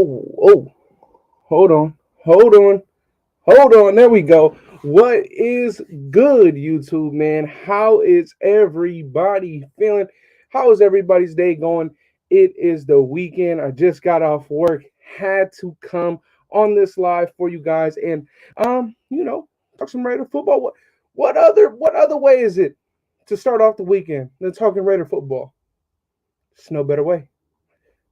Oh, hold on. There we go. What is good, YouTube, man? How is everybody feeling? How is everybody's day going? It is the weekend. I just got off work, had to come on this live for you guys, and talk some Raider football. What other way is it to start off the weekend than talking Raider football? There's no better way.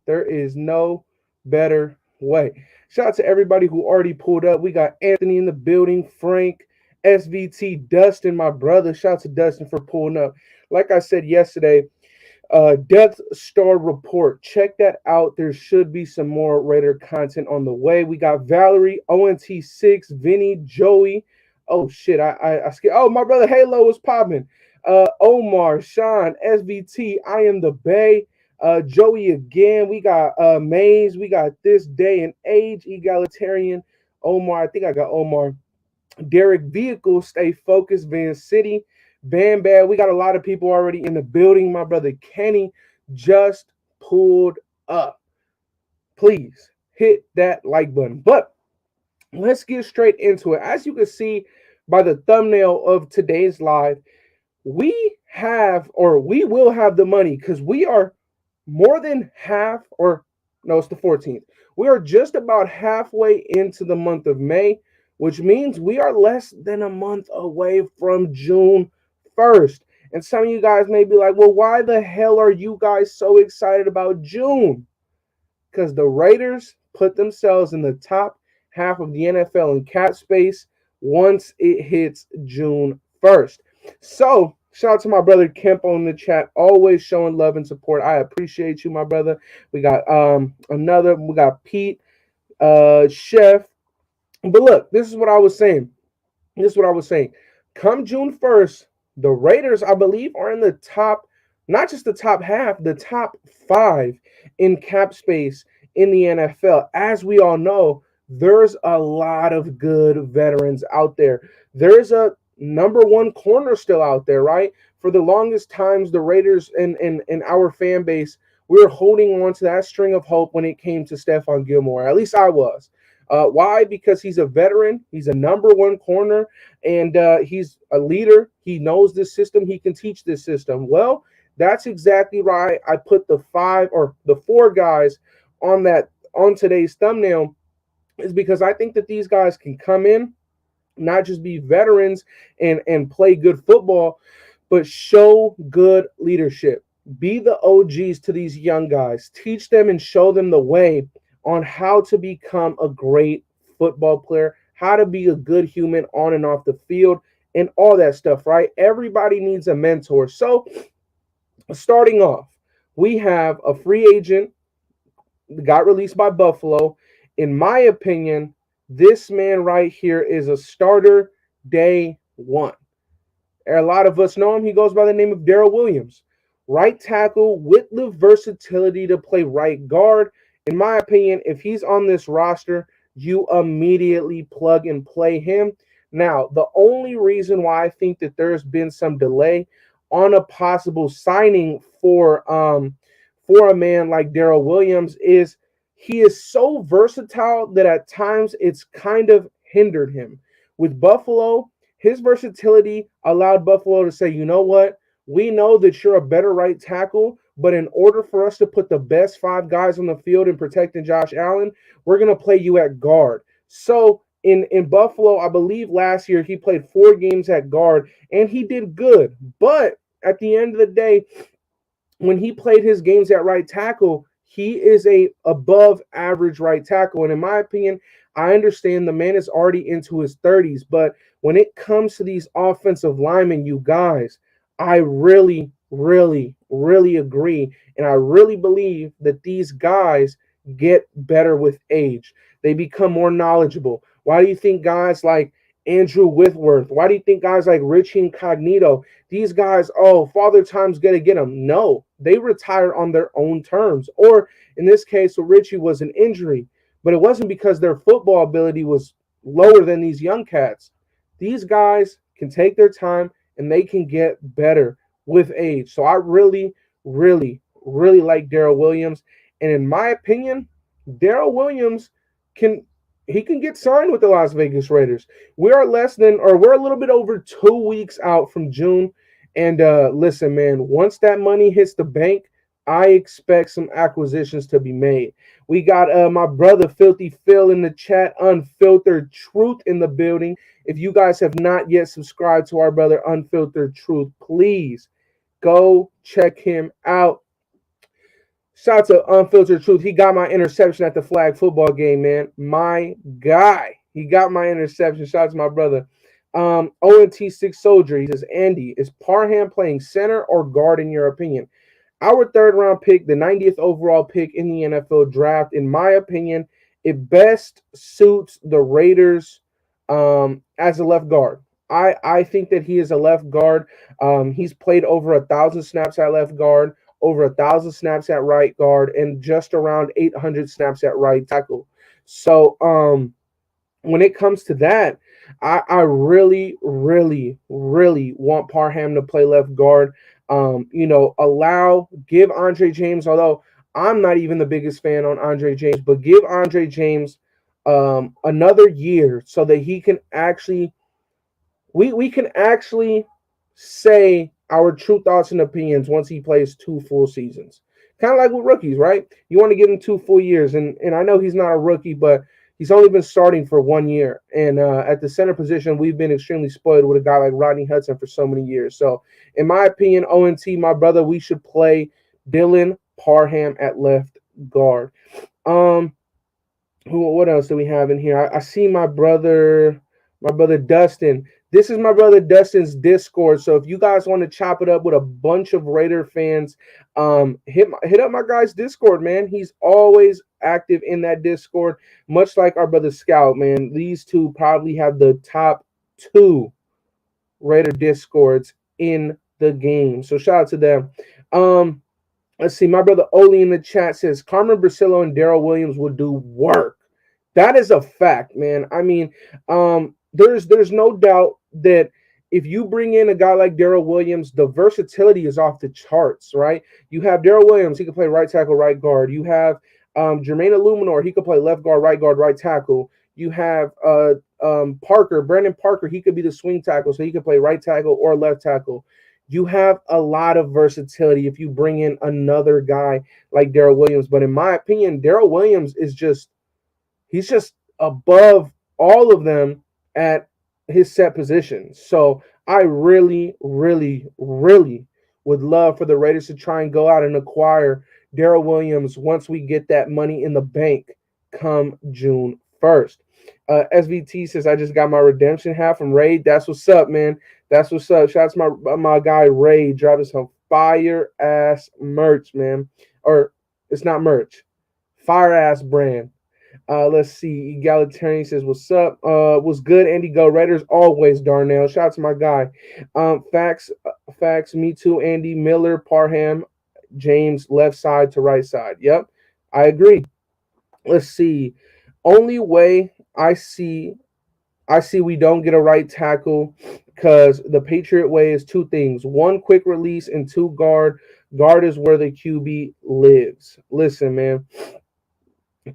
There is no better way. Shout out to everybody who already pulled up. We got Anthony in the building, Frank, SVT, Dustin, my brother. Shout out to Dustin for pulling up. Like I said yesterday, Death Star Report. Check that out. There should be some more Raider content on the way. We got Valerie, ONT6, Vinny, Joey. Oh shit, I skipped. Oh, my brother Halo was popping. Omar, Sean, SVT, I am the Bay. Joey again. We got Maze. We got This Day and Age, Egalitarian. Omar, I think I got Omar. Derek Vehicle, Stay Focused, Van City. Bam Bam. We got a lot of people already in the building. My brother Kenny just pulled up. Please hit that like button. But let's get straight into it. As you can see by the thumbnail of today's live, we will have the money because we are more than half, or no, it's the 14th. We are just about halfway into the month of May, which means we are less than a month away from June 1st. And some of you guys may be like, well, why the hell are you guys so excited about June? Because the Raiders put themselves in the top half of the NFL in cap space once it hits June 1st. So, shout out to my brother Kempo in the chat, always showing love and support. I appreciate you, my brother. We got we got Pete, Chef. But look, this is what I was saying. Come June 1st, the Raiders, I believe, are in the top, not just the top half, the top 5 in cap space in the NFL. As we all know, there's a lot of good veterans out there. There's a number one corner still out there, right? For the longest times, the Raiders and our fan base, we were holding on to that string of hope when it came to Stephon Gilmore. At least I was. Why? Because he's a veteran. He's a number one corner, and he's a leader. He knows this system. He can teach this system. Well, that's exactly right. I put the 4 guys on today's thumbnail is because I think that these guys can come in, not just be veterans and play good football, but show good leadership. Be the OGs to these young guys. Teach them and show them the way on how to become a great football player, how to be a good human on and off the field, and all that stuff, right? Everybody needs a mentor. So, starting off, we have a free agent, got released by Buffalo. In my opinion, this man right here is a starter day one. A lot of us know him. He goes by the name of Daryl Williams. Right tackle with the versatility to play right guard. In my opinion, if he's on this roster, you immediately plug and play him. Now, the only reason why I think that there's been some delay on a possible signing for a man like Daryl Williams is he is so versatile that at times it's kind of hindered him. With Buffalo, his versatility allowed Buffalo to say, you know what? We know that you're a better right tackle, but in order for us to put the best 5 guys on the field and protecting Josh Allen, we're going to play you at guard. So in Buffalo, I believe last year he played 4 games at guard, and he did good. But at the end of the day, when he played his games at right tackle, he is a above average right tackle. And in my opinion, I understand the man is already into his 30s, but when it comes to these offensive linemen, you guys, I really, really, really agree. And I really believe that these guys get better with age. They become more knowledgeable. Why do you think guys like Andrew Whitworth, why do you think guys like Richie Incognito, these guys, oh, Father Time's going to get them? No, they retired on their own terms. Or in this case, with Richie was an injury, but it wasn't because their football ability was lower than these young cats. These guys can take their time and they can get better with age. So I really, really, really like Daryl Williams. And in my opinion, Daryl Williams can he can get signed with the Las Vegas Raiders. We are less than, or we're a little bit over 2 weeks out from June. And listen, man, once that money hits the bank, I expect some acquisitions to be made. We got my brother Filthy Phil in the chat, Unfiltered Truth in the building. If you guys have not yet subscribed to our brother Unfiltered Truth, please go check him out. Shout out to Unfiltered Truth. He got my interception at the flag football game, man. My guy. He got my interception. Shout out to my brother. ONT6 Soldier. He says, Andy, is Parham playing center or guard in your opinion? Our third round pick, the 90th overall pick in the NFL draft, in my opinion, it best suits the Raiders as a left guard. I think that he is a left guard. He's played over 1,000 snaps at left guard, over 1,000 snaps at right guard, and just around 800 snaps at right tackle. So when it comes to that, I really, really, really want Parham to play left guard. Give Andre James, although I'm not even the biggest fan on Andre James, but give Andre James another year so that he can actually we can actually say our true thoughts and opinions once he plays 2 full seasons. Kind of like with rookies, right? You want to give him 2 full years, and I know he's not a rookie, but he's only been starting for 1 year. And at the center position, we've been extremely spoiled with a guy like Rodney Hudson for so many years. So, in my opinion, ONT, my brother, we should play Dylan Parham at left guard. What else do we have in here? I see my brother Dustin. This is my brother Dustin's Discord. So if you guys want to chop it up with a bunch of Raider fans, hit up my guy's Discord, man. He's always active in that Discord, much like our brother Scout, man. These two probably have the top 2 Raider Discords in the game. So shout out to them. Let's see. My brother Oli in the chat says Carmen Brasillo and Daryl Williams will do work. That is a fact, man. I mean, there's no doubt that if you bring in a guy like Daryl Williams, the versatility is off the charts, right? You have Daryl Williams, he can play right tackle, right guard. You have Jermaine Illuminor, he could play left guard, right tackle. You have Brandon Parker, he could be the swing tackle, so he could play right tackle or left tackle. You have a lot of versatility if you bring in another guy like Daryl Williams. But in my opinion, Daryl Williams is he's just above all of them at his set position. So I really, really, really would love for the Raiders to try and go out and acquire Daryl Williams once we get that money in the bank come June 1st. SVT says, I just got my redemption hat from Raid. That's what's up, man. That's what's up. Shout out to my guy Ray dropping some fire ass merch, man. Or it's not merch, fire ass brand. Let's see. Egalitarian says, what's up? What's good, Andy? Go Raiders always, Darnell. Shout out to my guy. Facts. Me too, Andy. Miller, Parham, James, left side to right side. Yep, I agree. Let's see. Only way I see we don't get a right tackle because the Patriot way is 2 things. 1, quick release, and 2, guard. Guard is where the QB lives. Listen, man.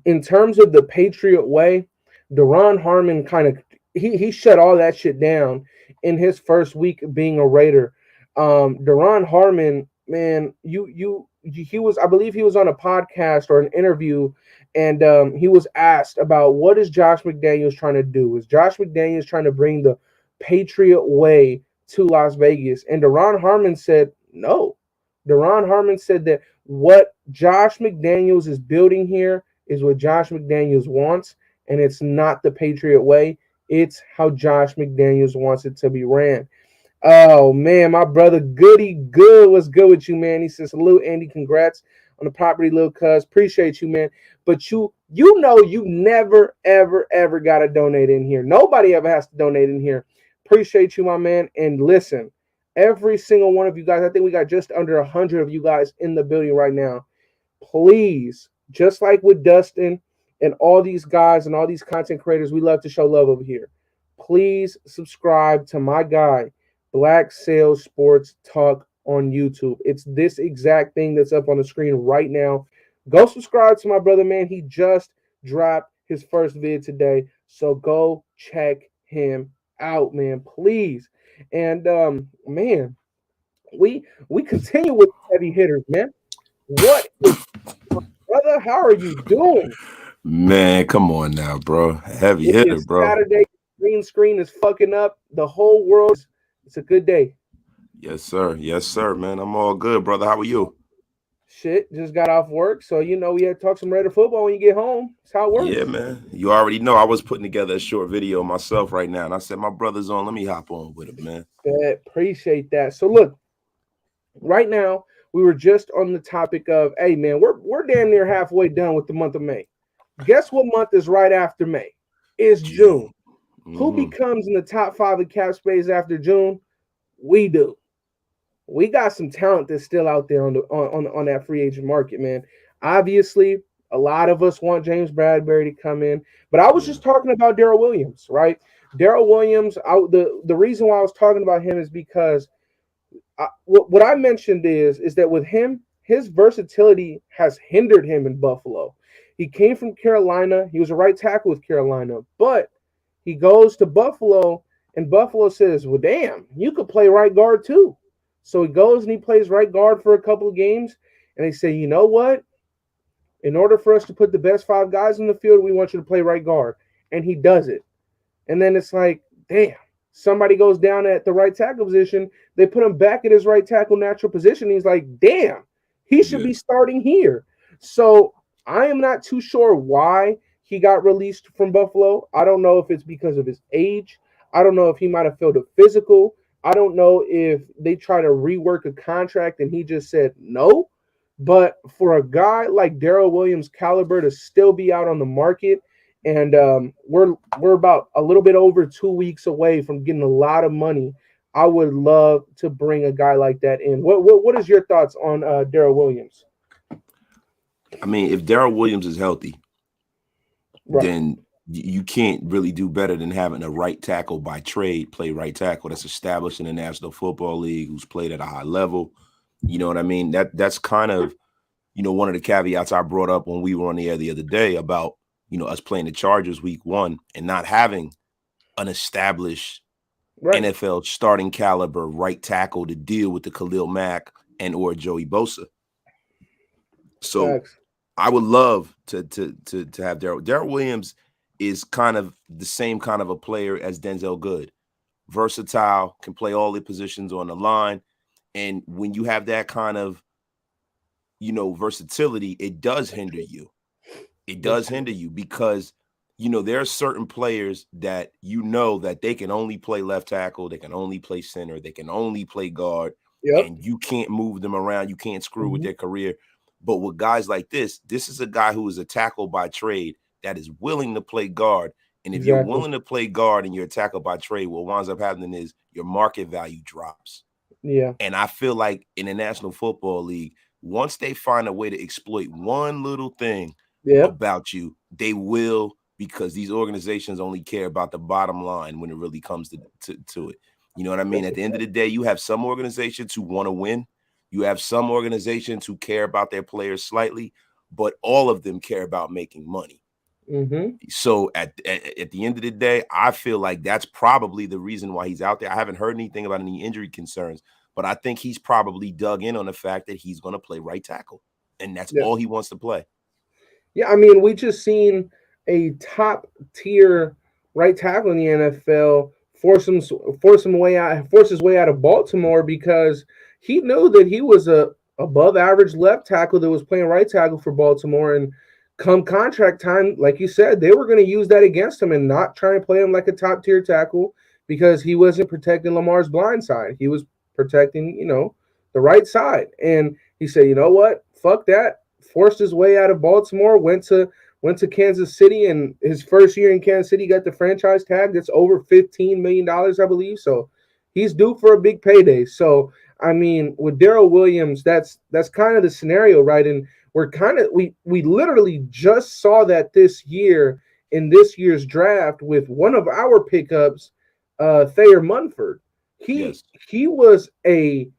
In terms of the Patriot way, Daron Harmon kind of he shut all that shit down in his first week being a Raider. Daron Harmon, man, he was, I believe he was on a podcast or an interview, and he was asked about what is Josh McDaniels trying to do? Is Josh McDaniels trying to bring the Patriot way to Las Vegas? And Daron Harmon said no. Daron Harmon said that what Josh McDaniels is building here is what Josh McDaniels wants, and it's not the Patriot way. It's how Josh McDaniels wants it to be ran. Oh, man, my brother Goody Good. What's good with you, man? He says, salute, Andy. Congrats on the property, little cuz. Appreciate you, man. But you know you never, ever, ever got to donate in here. Nobody ever has to donate in here. Appreciate you, my man. And listen, every single one of you guys, I think we got just under 100 of you guys in the building right now. Please, just like with Dustin and all these guys and all these content creators, we love to show love over here. Please subscribe to my guy, Black Sales Sports Talk on YouTube. It's this exact thing that's up on the screen right now. Go subscribe to my brother, man. He just dropped his first vid today. So go check him out, man, please. And man, we continue with heavy hitters, man. What is brother? How are you doing? Man, come on now, bro. Heavy It hitter, is bro. Saturday. Green screen is fucking up. The whole world is it's a good day. Yes, sir. Yes, sir, man. I'm all good, brother. How are you? Shit, just got off work. So we had to talk some Raider football when you get home. That's how it Yeah, works. man. You already know I was putting together a short video myself right now, and I said my brother's on. Let me hop on with him, man. Appreciate that. So look, right now we were just on the topic of, hey man, we're damn near halfway done with the month of May. Guess what month is right after May? It's June. June. Who Mm-hmm. becomes in the top five of cap space after June? We do. We got some talent that's still out there on that free agent market, man. Obviously, a lot of us want James Bradbury to come in, but I was Yeah. just talking about Daryl Williams, right? Daryl Williams. The reason why I was talking about him is because what I mentioned is that with him, his versatility has hindered him in Buffalo. He came from Carolina. He was a right tackle with Carolina, but he goes to Buffalo, and Buffalo says, "Well, damn, you could play right guard too." So he goes and he plays right guard for a couple of games, and they say, "You know what? In order for us to put the best five guys in the field, we want you to play right guard," and he does it. And then it's like, damn, somebody goes down at the right tackle position. They put him back at his right tackle natural position. He's like, damn, he should Yeah. be starting here. So I am not too sure why he got released from Buffalo. I don't know if it's because of his age. I don't know if he might have felt a physical. I don't know if they try to rework a contract and he just said no. But for a guy like Daryl Williams' caliber to still be out on the market, and we're about a little bit over 2 weeks away from getting a lot of money. I would love to bring a guy like that in. What is your thoughts on Daryl Williams? I mean, if Daryl Williams is healthy, Right. then you can't really do better than having a right tackle by trade play right tackle that's established in the National Football League, who's played at a high level. You know what I mean? That's kind of one of the caveats I brought up when we were on the air the other day about us playing the Chargers week 1 and not having an established Right. NFL starting caliber right tackle to deal with the Khalil Mack and or Joey Bosa. So Facts. I would love to have Daryl. Daryl Williams is kind of the same kind of a player as Denzel Good. Versatile, can play all the positions on the line. And when you have that kind of, versatility, it does hinder you. It That's does true. hinder you because, there are certain players that that they can only play left tackle, they can only play center, they can only play guard, Yep. and you can't move them around. You can't screw with Hmm. their career. But with guys like this is a guy who is a tackle by trade that is willing to play guard. And if you're Exactly. willing to play guard and you're a tackle by trade, what winds up happening is your market value drops. Yeah. And I feel like in the National Football League, once they find a way to exploit one little thing Yep. about you, they will, because these organizations only care about the bottom line when it really comes to it. You know what I mean? That's At a the end of fact. the day, you have some organizations who want to win. You have some organizations who care about their players slightly, but all of them care about making money. Hmm. So at the end of the day, I feel like that's probably the reason why he's out there. I haven't heard anything about any injury concerns, but I think he's probably dug in on the fact that he's going to play right tackle, and that's Yeah. all he wants to play. Yeah, I mean, we just seen a top tier right tackle in the NFL force his way out of Baltimore because he knew that he was a above average left tackle that was playing right tackle for Baltimore, and come contract time, like you said, they were going to use that against him and not try and play him like a top tier tackle because he wasn't protecting Lamar's blind side. He was protecting, the right side, and he said, you know what, fuck that, forced his way out of Baltimore, went to Kansas City, and his first year in Kansas City got the franchise tag that's over $15 million, I believe. So he's due for a big payday. So I mean, with Daryl Williams, that's kind of the scenario, right? And we literally just saw that this year in this year's draft with one of our pickups, Thayer Munford. He Yes. he was a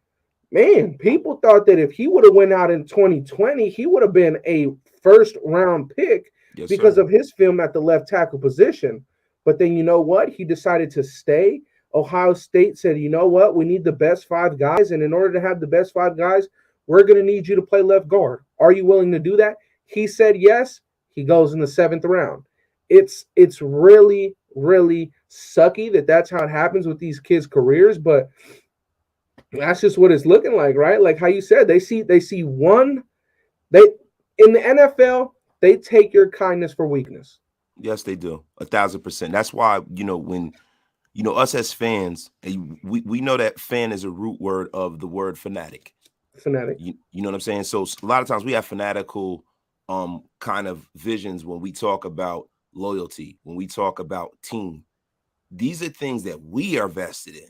Man, people thought that if he would have went out in 2020, he would have been a first round pick Yes, because sir. of his film at the left tackle position. But then you know what? He decided to stay. Ohio State said, you know what? We need the best five guys. And in order to have the best five guys, we're going to need you to play left guard. Are you willing to do that? He said yes. He goes in the seventh round. It's really, really sucky that that's how it happens with these kids' careers. But that's just what it's looking like, right? Like how you said, they see one they in the NFL, they take your kindness for weakness. Yes, they do. 1,000%. That's why, when us as fans, we know that fan is a root word of the word fanatic. Fanatic. You know what I'm saying? So a lot of times we have fanatical kind of visions when we talk about loyalty, when we talk about team. These are things that we are vested in.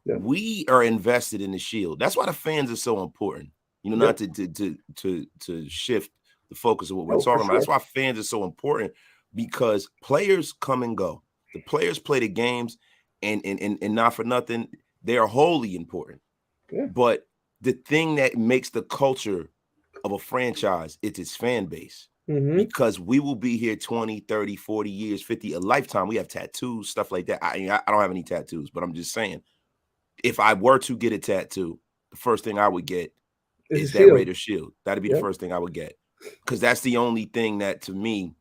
Yeah. We are invested in the shield. That's why the fans are so important. Not to shift the focus of what we're talking about. That's why fans are so important, because players come and go. The players play the games, and not for nothing, they are wholly important. Yeah. But the thing that makes the culture of a franchise, it's its fan base. Mm-hmm. Because we will be here 20, 30, 40 years, 50, a lifetime. We have tattoos, stuff like that. I don't have any tattoos, but I'm just saying, if I were to get a tattoo, the first thing I would get is that Raider shield. That'd be the first thing I would get, because that's the only thing that, to me,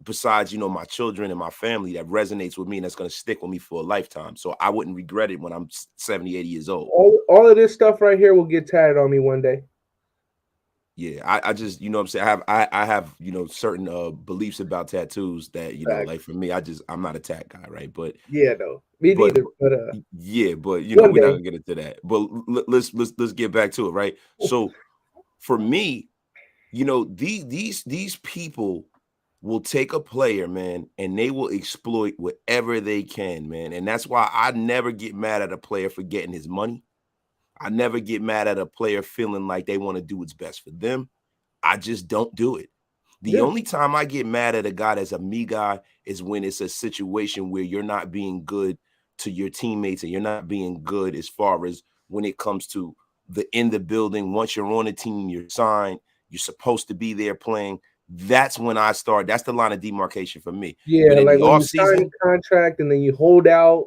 besides my children and my family, that resonates with me and that's going to stick with me for a lifetime. So I wouldn't regret it when I'm 70, 80 years old. All of this stuff right here will get tatted on me one day. Yeah, I just, what I'm saying, I have certain beliefs about tattoos that like, for me, I'm not a tat guy, right? But yeah, no, me neither. But yeah, but we're not gonna get into that. But let's get back to it, right? So for me, these people will take a player, man, and they will exploit whatever they can, man. And that's why I never get mad at a player for getting his money. I never get mad at a player feeling like they want to do what's best for them. I just don't do it. The only time I get mad at a guy that's a me guy is when it's a situation where you're not being good to your teammates and you're not being good as far as when it comes to in the building. Once you're on a team, you're signed, you're supposed to be there playing. That's when I start. That's the line of demarcation for me. Yeah, but in like the when off you sign season, a contract and then you hold out.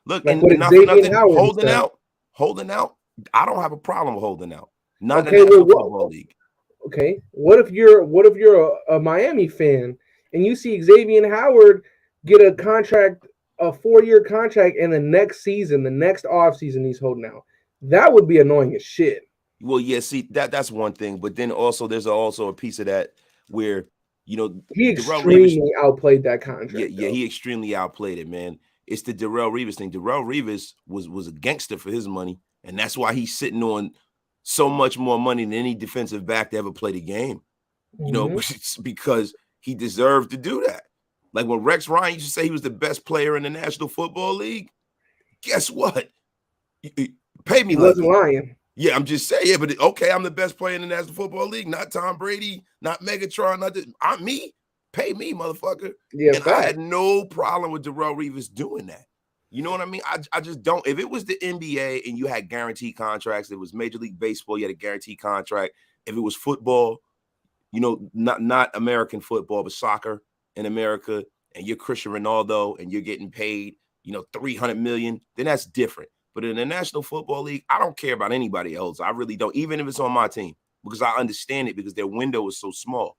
look, Like and what not for Xavier nothing, Howard holding out. I don't have a problem with holding out. Not in Okay, the National Football League. Okay, what if you're a Miami fan and you see Xavier Howard get a contract, a 4-year contract, and the next season, the next off season, he's holding out? That would be annoying as shit. Well, yeah, see, that's one thing, but then also there's also a piece of that where He Darrell Reeves outplayed that contract. Yeah, he extremely outplayed it, man. It's the Darrell Reeves thing. Darrell Reeves was a gangster for his money, and that's why he's sitting on so much more money than any defensive back to ever play the game. Because he deserved to do that. Like when Rex Ryan used to say he was the best player in the National Football League, guess what? Pay me He like wasn't lying. Yeah, I'm just saying. Yeah, but okay, I'm the best player in the National Football League. Not Tom Brady, not Megatron, not this. I'm me. Pay me, motherfucker. Yeah, and I had no problem with Darrell Reeves doing that. You know what I mean? I just don't. If it was the NBA and you had guaranteed contracts, it was Major League Baseball, you had a guaranteed contract. If it was football, not American football, but soccer in America, and you're Cristiano Ronaldo and you're getting paid, $300 million, then that's different. But in the National Football League, I don't care about anybody else. I really don't, even if it's on my team, because I understand it because their window is so small.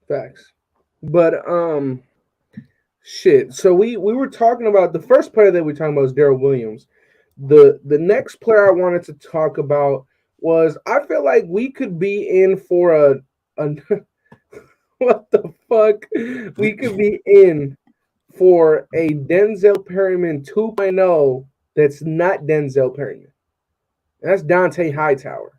Facts. But shit. So we were talking about the first player that we were talking about was Daryl Williams. The next player I wanted to talk about was, I feel like we could be in for a what the fuck? We could be in for a Denzel Perryman 2.0 that's not Denzel Perryman. That's Dante Hightower.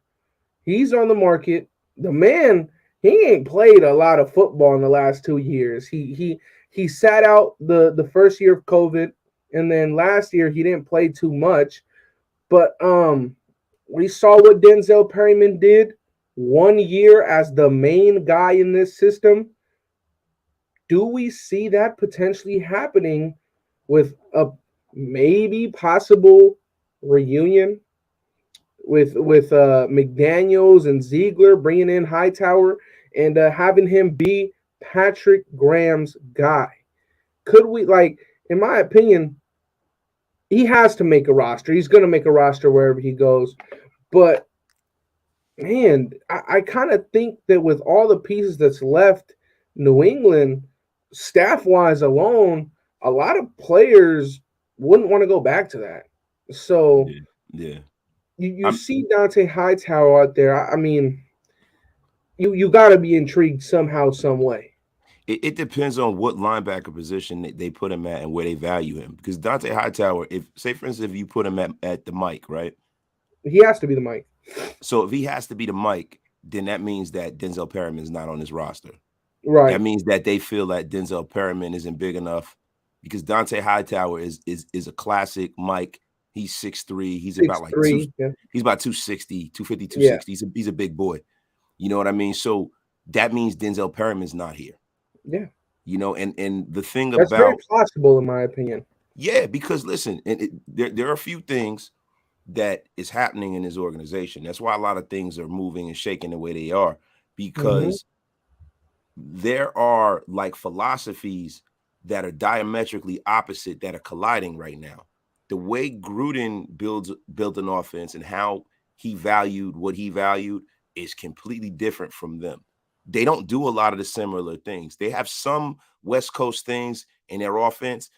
He's on the market. The man, he ain't played a lot of football in the last 2 years. He sat out the first year of COVID, and then last year he didn't play too much. But we saw what Denzel Perryman did 1 year as the main guy in this system. Do we see that potentially happening with a maybe possible reunion with McDaniels and Ziegler bringing in Hightower and having him be Patrick Graham's guy. Could we like, in my opinion, he has to make a roster. He's going to make a roster wherever he goes. But man, I kind of think that with all the pieces that's left, New England, staff wise alone, a lot of players wouldn't want to go back to that. So Yeah, yeah. you I'm. see Dante Hightower out there. I mean, you got to be intrigued somehow, some way. It depends on what linebacker position they put him at and where they value him. Because Dante Hightower, if say for instance, if you put him at the Mike, right? He has to be the Mike. So if he has to be the Mike, then that means that Denzel Perryman is not on his roster. That Right. means that they feel that Denzel Perryman isn't big enough because Dante Hightower is a classic Mike. He's 6'3". He's about Six like three. Yeah. he's about 260, 250, Yeah. 260. He's a big boy. You know what I mean? So that means Denzel Perriman's not here. Yeah. You know, and the thing That's very about possible in my opinion. yeah, because listen, there are a few things that is happening in this organization. That's why a lot of things are moving and shaking the way they are Hmm. because there are like philosophies that are diametrically opposite that are colliding right now. The way Gruden built an offense and how he valued what he valued is completely different from them. They don't do a lot of the similar things. They have some West Coast things in their offense,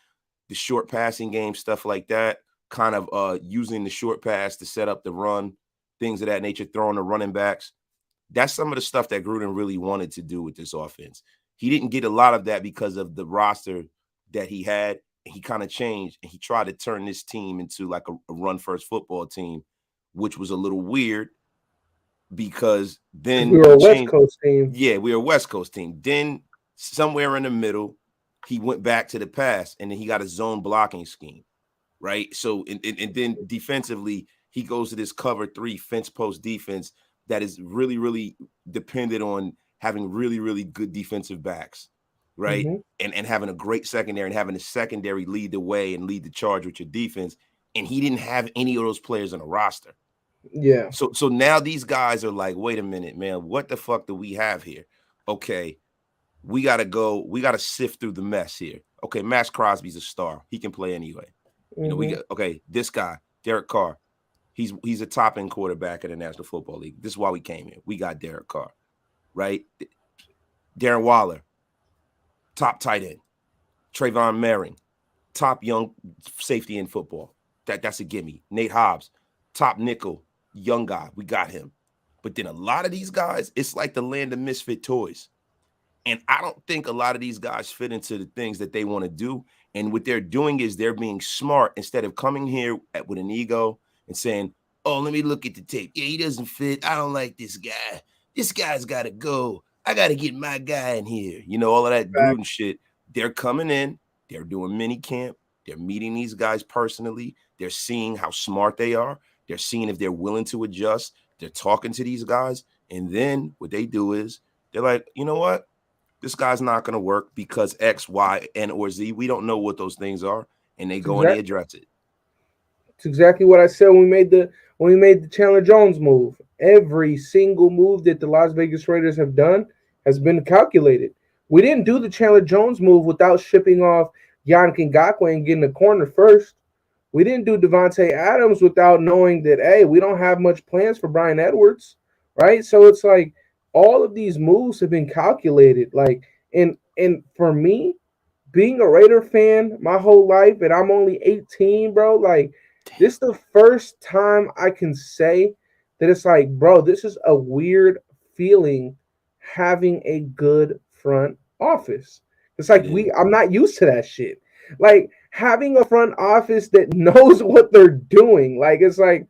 the short passing game, stuff like that, kind of using the short pass to set up the run, things of that nature, throwing the running backs. That's some of the stuff that Gruden really wanted to do with this offense. He didn't get a lot of that because of the roster that he had. He kind of changed and he tried to turn this team into like a run first football team, which was a little weird because Because then we were he a West changed. Coast team. Yeah, we were a West Coast team. Then somewhere in the middle, he went back to the pass and then he got a zone blocking scheme, right? So and then defensively, he goes to this cover three fence post defense that is really, really dependent on having really, really good defensive backs, right? Hmm. And having a great secondary and having the secondary lead the way and lead the charge with your defense. And he didn't have any of those players on the roster. Yeah. So now these guys are like, wait a minute, man, what the fuck do we have here? Okay, we gotta go, we gotta sift through the mess here. Okay, Max Crosby's a star. He can play anyway. You know, we Hmm. got okay, this guy, Derek Carr. He's a top end quarterback in the National Football League. This is why we came here. We got Derek Carr, right? Darren Waller, top tight end. Trayvon Merring, top young safety in football. That's a gimme. Nate Hobbs, top nickel, young guy. We got him. But then a lot of these guys, it's like the land of misfit toys. And I don't think a lot of these guys fit into the things that they want to do. And what they're doing is they're being smart instead of coming here with an ego and saying, oh, let me look at the tape. Yeah, he doesn't fit. I don't like this guy. This guy's got to go. I got to get my guy in here. You know, all of that Gruden shit. They're coming in. They're doing mini camp. They're meeting these guys personally. They're seeing how smart they are. They're seeing if they're willing to adjust. They're talking to these guys. And then what they do is they're like, you know what? This guy's not going to work because X, Y, and or Z. We don't know what those things are, and they It's go and they exactly address it. it's exactly what I said when we made the Chandler Jones move. Every single move that the Las Vegas Raiders have done has been calculated. We didn't do the Chandler Jones move without shipping off Yannick Ngakoue and getting a corner first. We didn't do Devontae Adams without knowing that, hey, we don't have much plans for Brian Edwards, right? So it's like all of these moves have been calculated. Like, and for me, being a Raider fan my whole life, and I'm only 18, bro. Like, this is the first time I can say that it's like, bro, this is a weird feeling having a good front office. It's like It is. I'm not used to that shit. Like having a front office that knows what they're doing. Like it's like,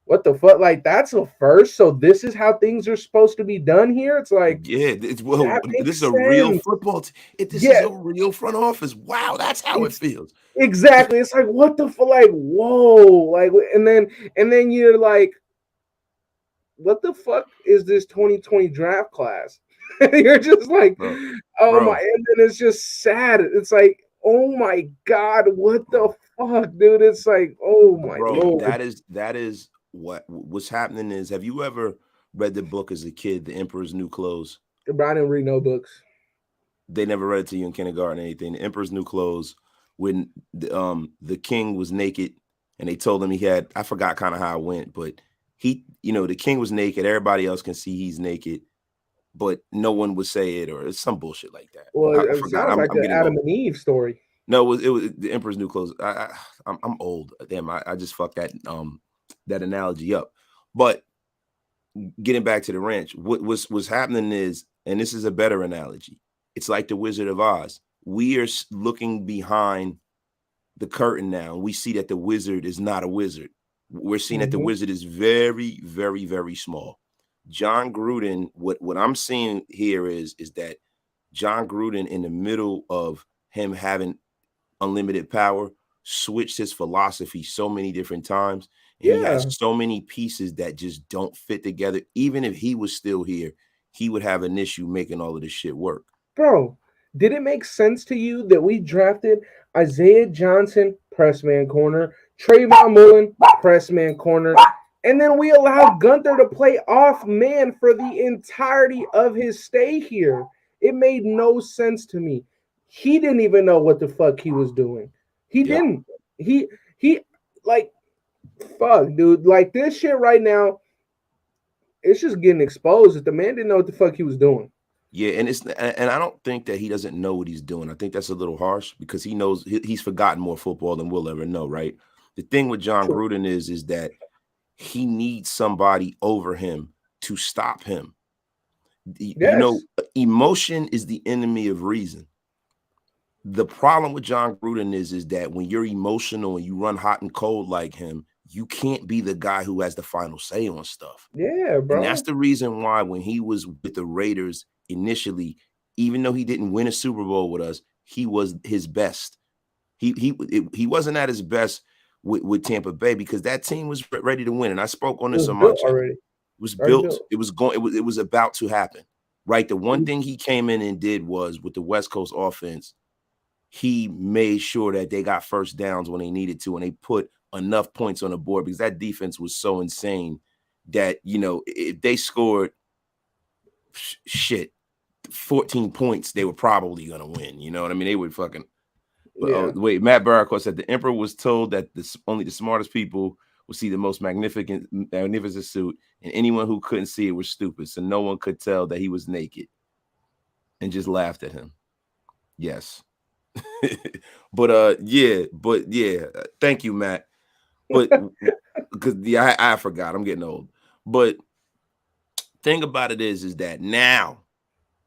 what the fuck? Like that's a first. So this is how things are supposed to be done here. It's like Yeah, well, that this is makes a real sense. football. This is Yeah, a real front office. Wow, that's how it it's feels. exactly. It's like what the fuck? Like whoa. Like and then you're like, what the fuck is this 2020 draft class? You're just like, bro, oh my, bro, and then it's just sad. It's like, oh my god, what the bro, fuck, dude? It's like, oh my bro. lord. That is what's happening is, have you ever read the book as a kid, The Emperor's New Clothes? But I didn't read no books. They never read it to you in kindergarten or anything. The Emperor's New Clothes, when the king was naked and they told him he had, I forgot kind of how it went, but the king was naked. Everybody else can see he's naked, but no one would say it, or it's some bullshit like that. Well, I it forgot. sounds like I'm the getting Adam old. and Eve story. No, it was The Emperor's New Clothes. I'm old. Damn, I just fucked that analogy up. But getting back to the ranch, what's happening is, and this is a better analogy, it's like the Wizard of Oz. We are looking behind the curtain now, and we see that the wizard is not a wizard. We're seeing that the wizard is very, very, very small. John Gruden, what I'm seeing here is that John Gruden, in the middle of him having unlimited power, switched his philosophy so many different times. And he has so many pieces that just don't fit together. Even if he was still here, he would have an issue making all of this shit work. Bro, did it make sense to you that we drafted Isaiah Johnson, pressman corner, Trayvon Mullen, pressman corner, and then we allowed Gunther to play off man for the entirety of his stay here? It made no sense to me. He didn't even know what the fuck he was doing. He didn't. He like fuck, dude. Like this shit right now, it's just getting exposed that the man didn't know what the fuck he was doing. Yeah, and I don't think that he doesn't know what he's doing. I think that's a little harsh because he knows he's forgotten more football than we'll ever know, right? The thing with John Gruden is that he needs somebody over him to stop him. Emotion is the enemy of reason. The problem with John Gruden is that when you're emotional and you run hot and cold like him, you can't be the guy who has the final say on stuff. Yeah, bro. And that's the reason why when he was with the Raiders initially, even though he didn't win a Super Bowl with us, he was his best. He wasn't at his best with Tampa Bay because that team was ready to win. And I spoke on this on my channel. Already. It was built. It was going. It was about to happen. Right. The one thing he came in and did was with the West Coast offense, he made sure that they got first downs when they needed to, and they put enough points on the board because that defense was so insane that, if they scored 14 points, they were probably going to win. You know what I mean? They would fucking. But wait, Matt Baracus said the Emperor was told that only the smartest people would see the most magnificent suit, and anyone who couldn't see it was stupid. So no one could tell that he was naked, and just laughed at him. Yes. But thank you, Matt. But because I forgot, I'm getting old. But thing about it is that now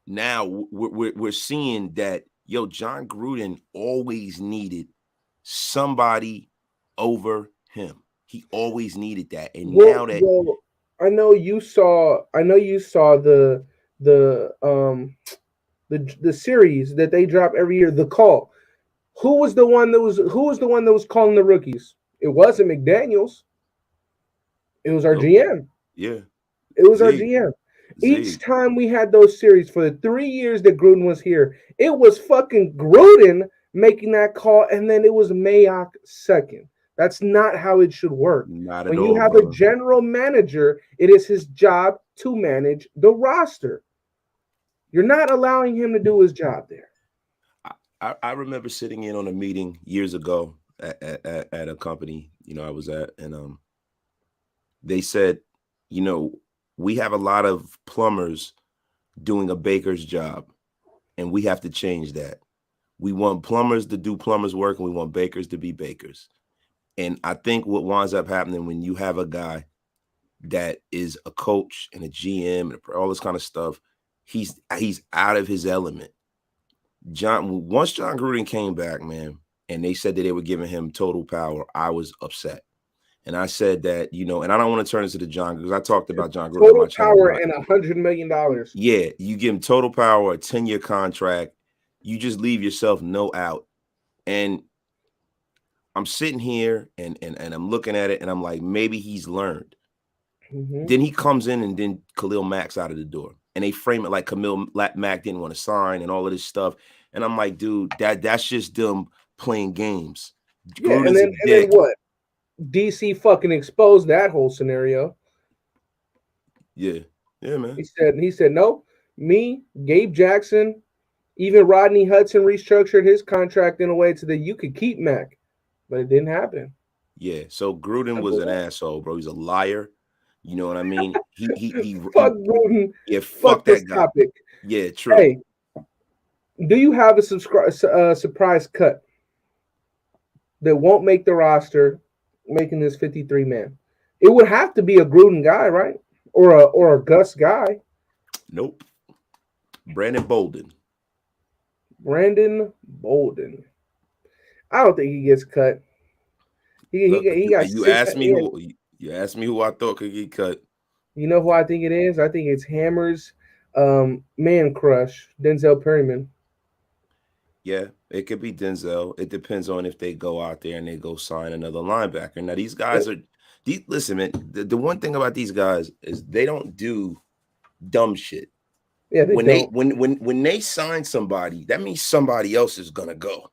we're seeing that John Gruden always needed somebody over him. He always needed that, and now that I know you saw the series that they drop every year, The Call. Who was the one that was calling the rookies? It wasn't McDaniels. It was our GM. Yeah. It was our GM. Each time we had those series for the 3 years that Gruden was here, it was fucking Gruden making that call, and then it was Mayock second. That's not how it should work. Not when at you all, have brother. A general manager, it is his job to manage the roster. You're not allowing him to do his job there. I remember sitting in on a meeting years ago at a company, I was at, and they said, we have a lot of plumbers doing a baker's job, and we have to change that. We want plumbers to do plumbers' work, and we want bakers to be bakers. And I think what winds up happening when you have a guy that is a coach and a GM and all this kind of stuff, he's out of his element. Once John Gruden came back, man, and they said that they were giving him total power, I was upset. And I said that, and I don't want to turn this to John because I talked about John Gruden on my channel. Total power and $100 million. Yeah, you give him total power, a 10-year contract. You just leave yourself no out. And I'm sitting here and I'm looking at it and I'm like, maybe he's learned. Mm-hmm. Then he comes in and then Khalil Mack's out of the door. And they frame it like Khalil Mack didn't want to sign and all of this stuff. And I'm like, dude, that's just them playing games. Yeah, and then what? DC fucking exposed that whole scenario. Yeah, yeah, man. He said no. Me, Gabe Jackson, even Rodney Hudson restructured his contract in a way to that you could keep Mac, but it didn't happen. Yeah. So Gruden was Simple an as asshole, bro. He's a liar. You know what I mean? that. Fuck Gruden. Yeah. Fuck Fuck this that guy. topic. Yeah. True. Hey, do you have a surprise cut that won't make the roster, making this 53 man? It would have to be a Gruden guy, right? Or a Gus guy. Nope. Brandon Bolden. Brandon Bolden. I don't think he gets cut. Look, He got you six. asked me who you asked me who I thought could get cut. You know who I think it is? I think it's Hammer's man crush, Denzel Perryman. Yeah, it could be Denzel. It depends on if they go out there and they go sign another linebacker. Now these guys are these. Listen, man. The one thing about these guys is they don't do dumb shit. Yeah, they When don't. when they sign somebody, that means somebody else is gonna go.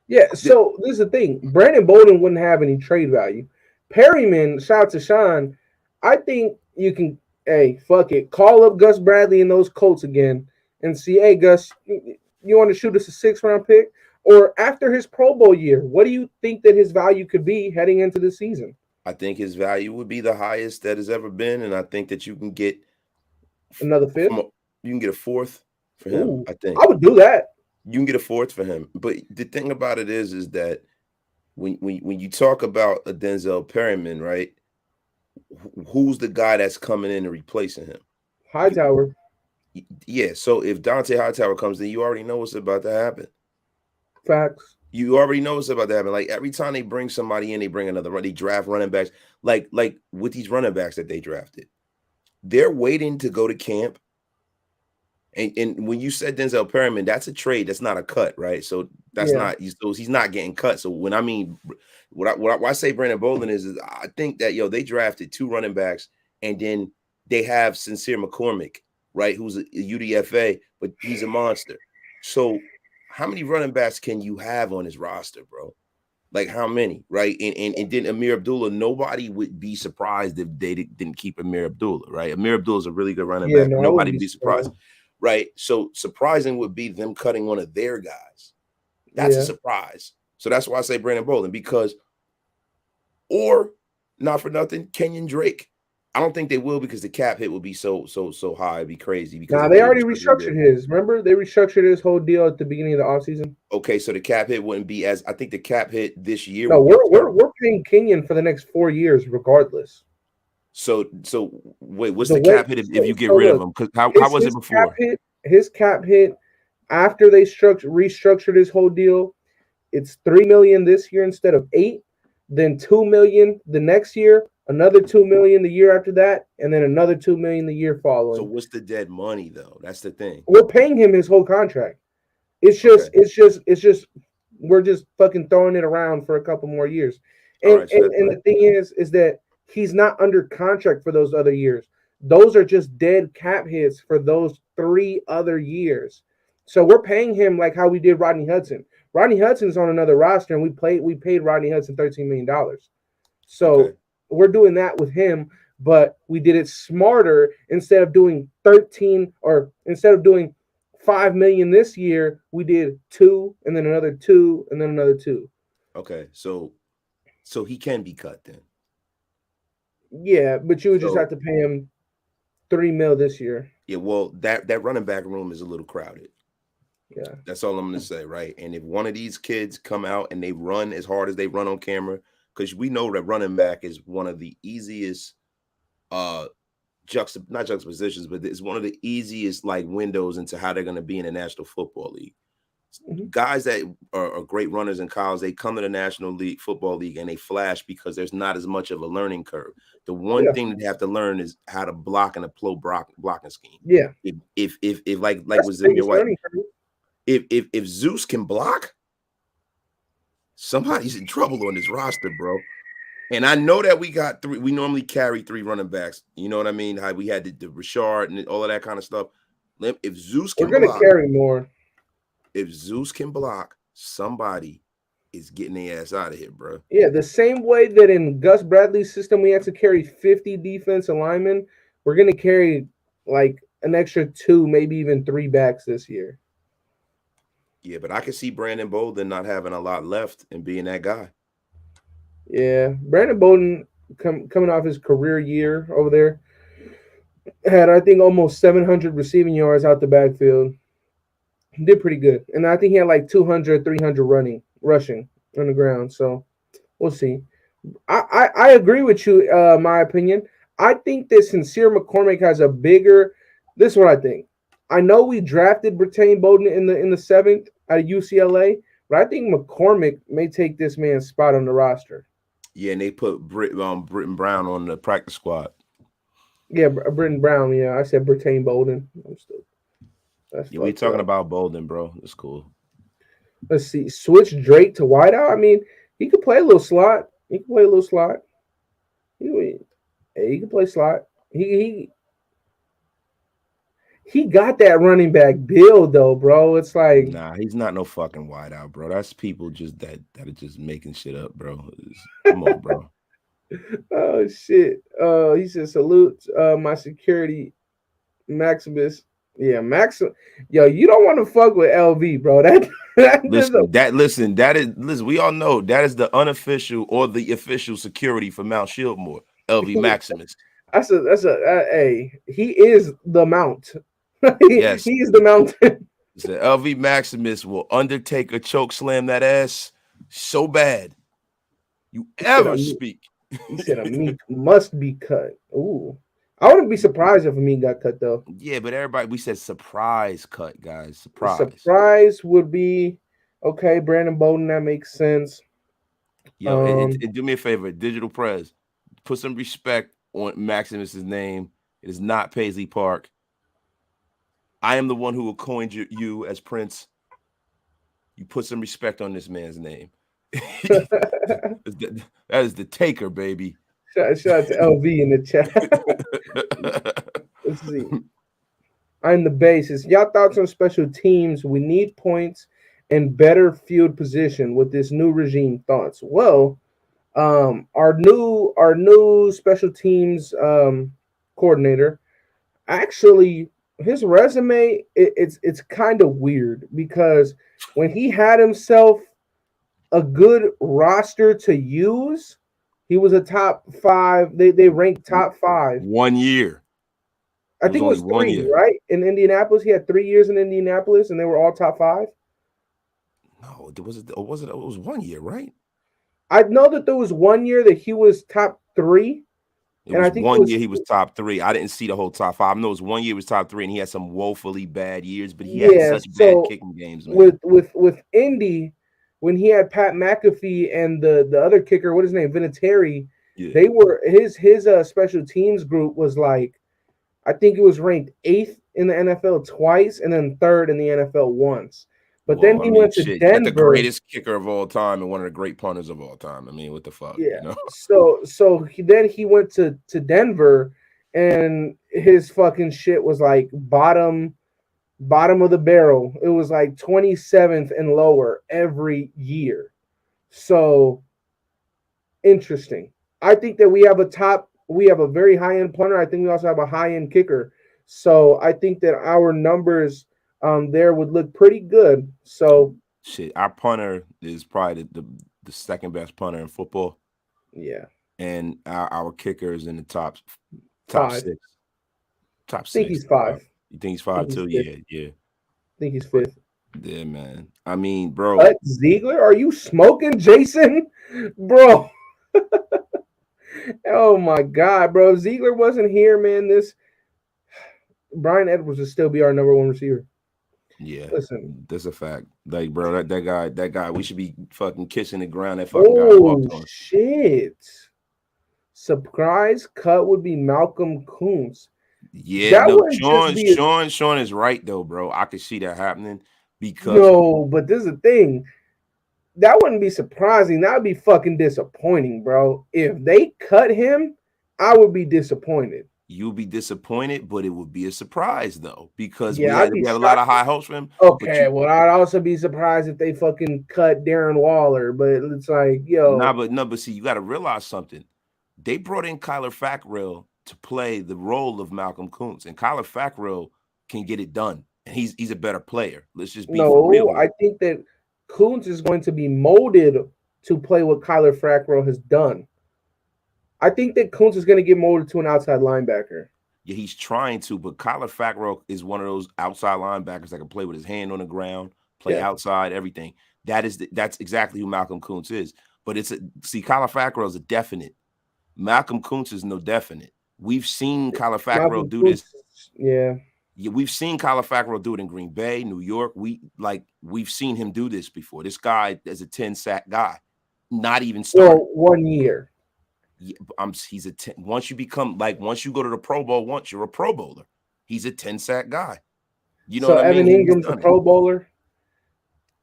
Yeah, so this is the thing. Brandon Bolden wouldn't have any trade value. Perryman, shout out to Sean. I think you can, hey, fuck it. Call up Gus Bradley and those Colts again and see, hey, Gus, you want to shoot us a 6th round pick? Or after his Pro Bowl year, what do you think that his value could be heading into the season? I think his value would be the highest that has ever been, and I think that you can get Another fifth? you can get a fourth for him. Ooh, I think I would do that. you can get a fourth for him. But the thing about it is that when you talk about a Denzel Perryman, right? Who's the guy that's coming in and replacing him? Hightower. Yeah. So if Dante Hightower comes in, you already know what's about to happen. Facts. You already know what's about to happen. Like every time they bring somebody in, they bring another. They draft running backs. Like with these running backs that they drafted, they're waiting to go to camp. And when you said Denzel Perryman, that's a trade. That's not a cut, right? So that's Yeah. not he's not getting cut. So when I mean what I say Brandon Bolden is I think that they drafted 2 running backs and then they have Sincere McCormick, right? Who's a UDFA, but he's a monster. So how many running backs can you have on his roster, bro? Like how many, right? And then Amir Abdullah, nobody would be surprised if they didn't keep Amir Abdullah, right? Amir Abdullah is a really good running Yeah, back. no, I Nobody wouldn't would be be surprised, surprised. right? So surprising would be them cutting one of their guys. That's a Yeah. surprise. So that's why I say Brandon Bolden because, or not for nothing, Kenyan Drake. I don't think they will because the cap hit will be so high, it'd be crazy because Nah, of the they way already restructured restructured his. Remember, they restructured his whole deal at the beginning of the offseason. Okay, so the cap hit wouldn't be as I think the cap hit this year No, would be we're paying Kenyon for the next 4 years, regardless. so wait, what's The the way cap hit if so, you get so rid of look, him? Because how was it before? his cap hit after they restructured his whole deal, it's 3 million this year instead of 8, then 2 million the next year, another 2 million the year after that, and then another 2 million the year So following. what's the dead money though? That's the thing. We're paying him his whole contract. Okay. It's just we're just fucking throwing it around for a couple more years. All And right. So and, that's and the thing is that he's not under contract for those other years. Those are just dead cap hits for those 3 other years. So we're paying him like how we did Rodney Hudson. Rodney Hudson's on another roster, and we paid Rodney Hudson $13 million. okay. So we're doing that with him, but we did it smarter instead of doing 13 or instead of doing 5 million this year, we did 2 and then another 2 and then another 2. Okay. So he can be cut then. Yeah, but you would just So have to pay him 3 mil this year. yeah, well, that running back room is a little crowded. Yeah. That's all I'm gonna say, right? And if one of these kids come out and they run as hard as they run on camera, because we know that running back is one of the easiest uh not juxtapositions, but it's one of the easiest like windows into how they're gonna be in the National Football League. Mhm. Guys that are great runners in college, they come to the National League Football League and they flash because there's not as much of a learning curve. The one Yeah. thing they have to learn is how to block in a flow blocking scheme. Yeah. If like That's with the Zamir biggest White, learning curve. if Zeus can block, somebody's in trouble on this roster, bro. And I know that we got 3. We normally carry 3 running backs. You know what I mean? How we had the Rashard and all of that kind of stuff. If Zeus We're can gonna block, carry more. if Zeus can block, somebody is getting their ass out of here, bro. Yeah, the same way that in Gus Bradley's system we had to carry 50 defensive linemen, we're gonna carry like an extra two, maybe even three backs this year. Yeah, but I can see Brandon Bolden not having a lot left and being that guy. Yeah, Brandon Bolden coming off his career year over there had I think almost 700 receiving yards out the backfield. He did pretty good, and I think he had like 200, 300 rushing on the ground. So we'll see. I agree with you. My opinion. I think that Sincere McCormick has a bigger. This is what I think. I know we drafted Britain Bowden in the seventh at UCLA, but I think McCormick may take this man's spot on the roster. Yeah, and they put Britton Brown on the practice squad. Yeah, Britton Brown. Yeah, I said Britain Bowden. I'm still. That's Yeah, we talking about Bolden, bro. It's cool. Let's see. Switch Drake to wideout. I mean, he could play a little slot. He can play a little slot. He can play slot. He got that running back build though, bro. It's like Nah, he's not no fucking wideout, bro. That's people just that are just making shit up, bro. Come on, bro. oh shit. He said salute my security Maximus. Yeah, Maxim. Yo, you don't want to fuck with LV, bro. Listen. We all know that is the unofficial or the official security for Mount Shieldmore, LV Maximus. Hey, he is the mount. Yes, he is the mountain. So LV Maximus will undertake a choke slam that ass so bad you ever speak. He said a meat must be cut. Ooh. I wouldn't be surprised if a meat got cut though. Yeah, but we said surprise cut, guys. Surprise would be okay. Brandon Bowden, that makes sense. Yo, do me a favor, Digital Press, put some respect on Maximus's name. It is not Paisley Park. I am the one who will coin you as Prince. You put some respect on this man's name. That is the taker, baby. Shout out to LV in the chat. Let's see. I'm the basis. Y'all thoughts on special teams? We need points and better field position with this new regime. Thoughts? Well, our new special teams coordinator actually his resume it's kind of weird because when he had himself a good roster to use, he was a top 5. They ranked top 5. 1 year. I think it was 3 years, right? In Indianapolis, he had 3 years in Indianapolis, and they were all top 5. No, it was 1 year, right? I know that there was 1 year that he was top 3. And I think 1 year he was top 3. I didn't see the whole top 5. I know it was 1 year he was top 3, and he had some woefully bad years, but he had such bad kicking games. Man. With Indy, when he had Pat McAfee and the other kicker, what is his name, Vinatieri, they were his special teams group was like, I think it was ranked 8th in the NFL twice and then 3rd in the NFL once. But then he went to Denver. The greatest kicker of all time and one of the great punters of all time. I mean, what the fuck? Yeah. You know? So he went to Denver, and his fucking shit was like bottom of the barrel. It was like 27th and lower every year. So interesting. I think that we have a very high end punter. I think we also have a high end kicker. So I think that our numbers there would look pretty good. So shit, our punter is probably the second best punter in football. Yeah. And our kicker is in the top 5. 6. Top 6. I think he's 5. You think he's 5 too? Yeah. I think he's 5th. Yeah, man. I mean, bro. Ziegler, are you smoking, Jason? Bro. Oh my God, bro. If Ziegler wasn't here, man, Brian Edwards would still be our number 1 receiver. Yeah, listen, that's a fact. Like, bro, that guy, we should be fucking kissing the ground. That fucking guy walked on. Shit! Surprise cut would be Malcolm Kuntz. Yeah, no, Sean is right though, bro. I could see that happening because but this is the thing. That wouldn't be surprising. That would be fucking disappointing, bro. If they cut him, I would be disappointed. You'll be disappointed, but it would be a surprise though, because Yeah, I'd be we had a lot of shocked. high hopes for him. But Okay, well, I'd also be surprised if they fucking cut Darren Waller, but it's like, yo, but see, you got to realize something. They brought in Kyler Fackrell to play the role of Malcolm Kuntz, and Kyler Fackrell can get it done, and he's a better player. Let's just be for real no, here. I think that Kuntz is going to be molded to play what Kyler Fackrell has done. I think that Kuntz is going to get molded to an outside linebacker. Yeah, he's trying to, but Kyler Fackrell is one of those outside linebackers that can play with his hand on the ground, play Yeah. outside, everything. That's exactly who Malcolm Kuntz is. But Kyler Fackrell is a definite. Malcolm Kuntz is no definite. We've seen Kyler Fackrell do this. Yeah, we've seen Kyler Fackrell do it in Green Bay, New York. We've seen him do this before. This guy is a 10-sack guy, not even starting. Well, 1 year. Yeah, he's a 10. Once you go to the Pro Bowl once, you're a Pro Bowler. He's a 10-sack guy. You know what I mean? Evan Ingram's a Pro Bowler.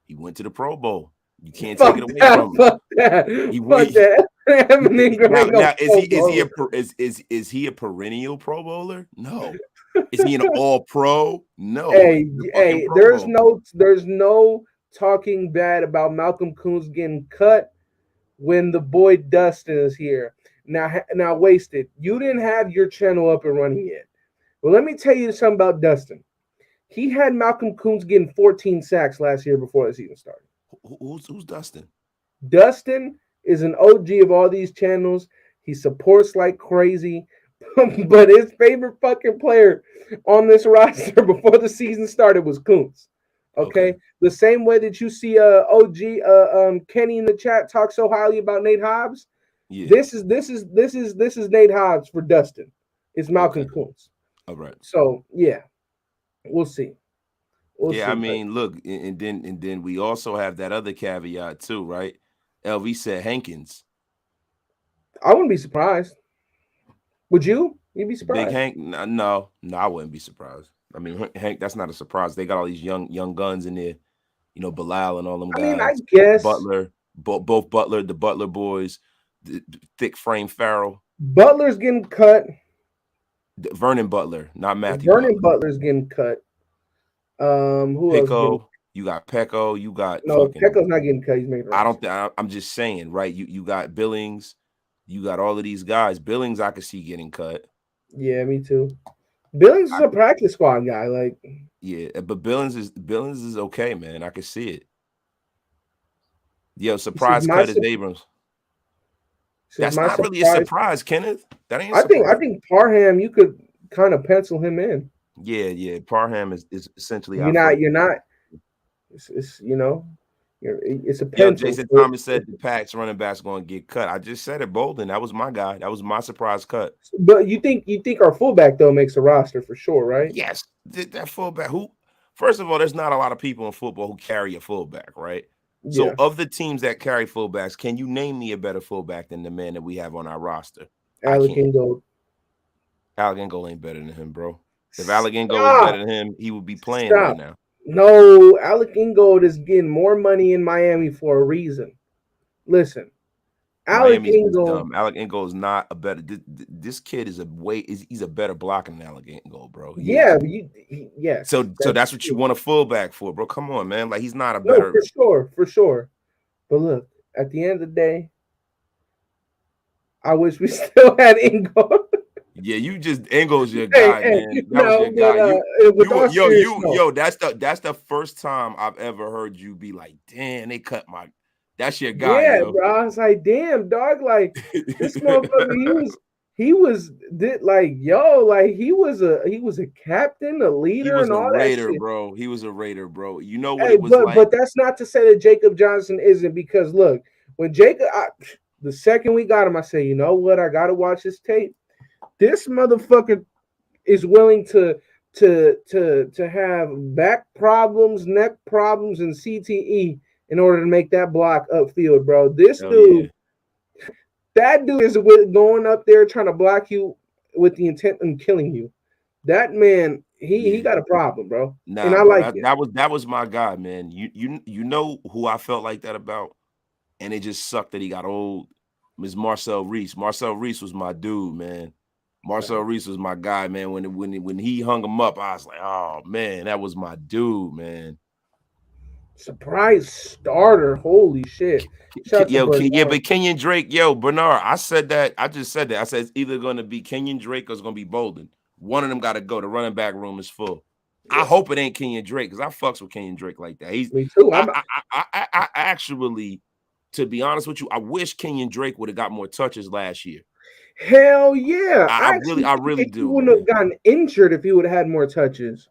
He went to the Pro Bowl. You can't Fuck take it away that, from him. Fuck that. Fuck that. Evan Ingram now is he a perennial Pro Bowler? No. Is he an All Pro? No. Hey, there's no talking bad about Malcolm Kuntz getting cut when the boy Dustin is here. Now, Wasted, you didn't have your channel up and running yet. Well, let me tell you something about Dustin. He had Malcolm Kuntz getting 14 sacks last year before the season started. Who's Dustin? Dustin is an OG of all these channels. He supports like crazy, but his favorite fucking player on this roster before the season started was Kuntz. Okay? The same way that you see OG Kenny in the chat talk so highly about Nate Hobbs. Yeah. This is Nate Hobbs for Dustin. It's Malcolm Kuntz. All right. So yeah, we'll see. I mean, look, and then we also have that other caveat too, right? LV said Hankins. I wouldn't be surprised. Would you? You'd be surprised. Big Hank? No, I wouldn't be surprised. I mean, Hank, that's not a surprise. They got all these young guns in there, Bilal and all them guys. I mean, I guess Butler, both Butler, the Butler boys, the thick frame Farrell. Butler's getting cut. Vernon Butler, not Matthew. Vernon Butler's getting cut. Who Pecco, else? You got Pecco. You got Pecco's not getting cut. He's making. I'm just saying, right? You got Billings. You got all of these guys. Billings, I could see getting cut. Yeah, me too. Billings is a practice squad guy. Like, yeah, but Billings is okay, man. I can see it. Yo, surprise cut is Abrams. That's not really a surprise, Kenneth. That ain't. I think Parham, you could kind of pencil him in. Yeah. Parham is essentially. You're not. It's it's a pencil. Jason Thomas said the Pats running back's going to get cut. I just said it, Bolden. That was my guy. That was my surprise cut. But you think our fullback though makes the roster for sure, right? Yes, that fullback. Who? First of all, there's not a lot of people in football who carry a fullback, right? So, of the teams that carry fullbacks, can you name me a better fullback than the man that we have on our roster? Alec Ingold. Alec Ingold ain't better than him, bro. If Alec Ingold was better than him, he would be playing right now. No, Alec Ingold is getting more money in Miami for a reason. Listen, Alec Ingold is not a better. This kid is he's a better blocker than Alec Ingold, bro. Yes. So that's what you want a fullback for, bro. Come on, man. Like he's not a better. For sure. But look, at the end of the day, I wish we still had Ingold. Yeah, Ingold's your guy, man. That was your guy. That's the first time I've ever heard you be like, damn, they cut my. That's your guy. Yeah, bro. I was like, damn, dog. Like this motherfucker, he was a captain, a leader, and all that shit. Bro. He was a Raider, bro. You know what it was like. But that's not to say that Jacob Johnson isn't, because look, when the second we got him, I said, you know what? I gotta watch this tape. This motherfucker is willing to have back problems, neck problems, and CTE in order to make that block upfield, bro. That dude is going up there trying to block you with the intent of killing you. That man, he got a problem, bro. And I like it. That was my guy, man. You know who I felt like that about, and it just sucked that he got old. Is Marcel Reese. Marcel Reese was my dude, man. Marcel Reese was my guy, man. When he hung him up, I was like, oh man, that was my dude, man. Surprise starter. Holy shit. Shout out to Yeah, Bernard. but Kenyan Drake, Bernard, I said that. I just said that. I said it's either going to be Kenyan Drake or it's going to be Bolden. One of them got to go. The running back room is full. I Yeah, hope it ain't Kenyan Drake because I fucks with Kenyan Drake like that. me too. I actually, to be honest with you, I wish Kenyan Drake would have got more touches last year. Hell yeah. I Think really that he do, wouldn't have man. gotten injured if he would have had more touches.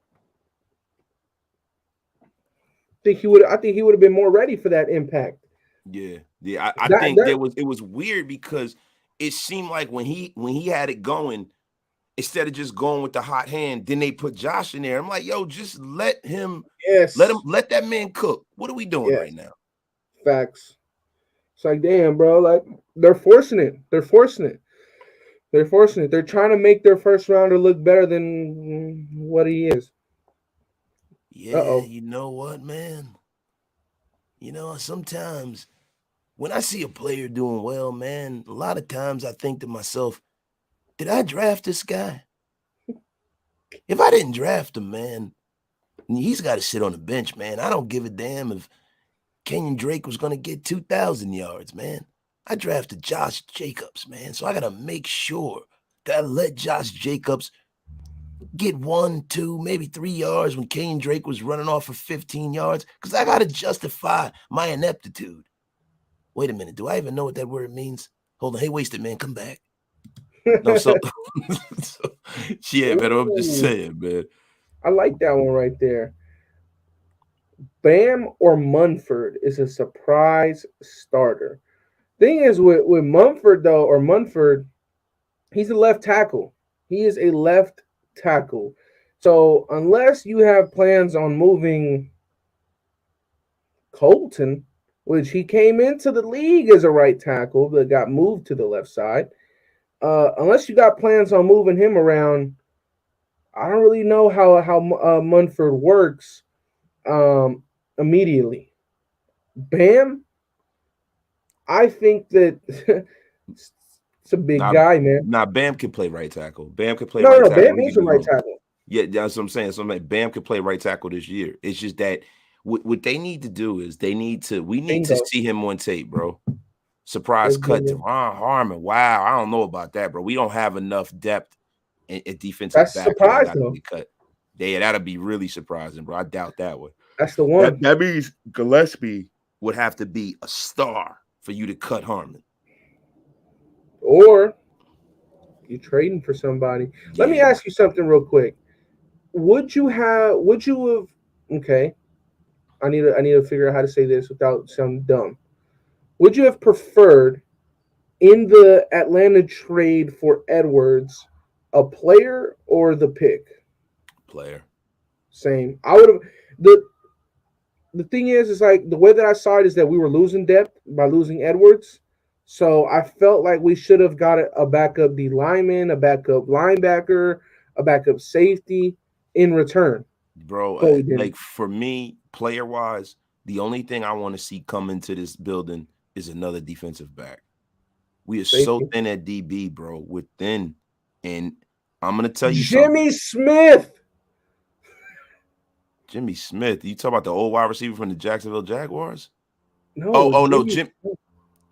I think he would have been more ready for that impact. Yeah. I That think that it was weird because it seemed like when he had it going, instead of just going with the hot hand, then they put Josh in there. I'm like, yo, just let yes. that man cook. What are we doing Yes. right now? Facts. It's like damn, bro. Like they're forcing it. They're forcing it. They're forcing it. They're trying to make their first rounder look better than what he is. Uh Yeah, oh. you know what, man? Sometimes when I see a player doing well, man, a lot of times I think to myself, did I draft this guy? If I didn't draft him, man, he's got to sit on the bench, man. I don't give a damn if Kenyan Drake was going to get 2,000 yards, man. I drafted Josh Jacobs, man. So I got to make sure that I let Josh Jacobs get 1, 2, maybe 3 yards when Kenyan Drake was running off for 15 yards because I got to justify my ineptitude. Wait a minute. Do I even know what that word means? Hold on. Hey, wasted man, come back. No, so, yeah, man, I'm just Ooh, saying, man. I like that one right there. Bam or Munford is a surprise starter. Thing is with Munford though, or Munford, he's a left tackle. He is a left tackle. So unless you have plans on moving Colton, which he came into the league as a right tackle, but got moved to the left side. Unless you got plans on moving him around, I don't really know how Munford works immediately. Bam, I think that it's a big Now, guy, man. Bam can play right tackle. Bam can play No, no, right no. tackle. Bam Don't is get a me right wrong. tackle. Yeah, that's what I'm saying. So I'm like, Bam could play right tackle this year. It's just that what they need to do is we need to Bingo. see him on tape, bro. Surprise That's cut to bingo. Ron Harmon. Wow, I don't know about that, bro. We don't have enough depth at defensive That's a back for that surprise guy to though. get cut. Yeah, that'll be really surprising, bro. I doubt that one. That's the That one. that means Gillespie would have to be a star for you to cut Harmon. Or you're trading for somebody. Let me Yeah, ask you something real quick. Would you have okay, I need to figure out how to say this without sounding dumb. Would you have preferred in the Atlanta trade for Edwards a player or the pick? player. Same. I would have the thing is like the way that I saw it is that we were losing depth by losing Edwards. So I felt like we should have got a backup D lineman, a backup linebacker, a backup safety in return. Bro, But we didn't. like for me, player wise, the only thing I want to see come into this building is another defensive back. We are so Safety. thin at DB, bro. We're thin. And I'm gonna tell you something. Jimmy Smith. Jimmy Smith. You talk about the old wide receiver from the Jacksonville Jaguars? No, Oh no, Jimmy Jim. Smith.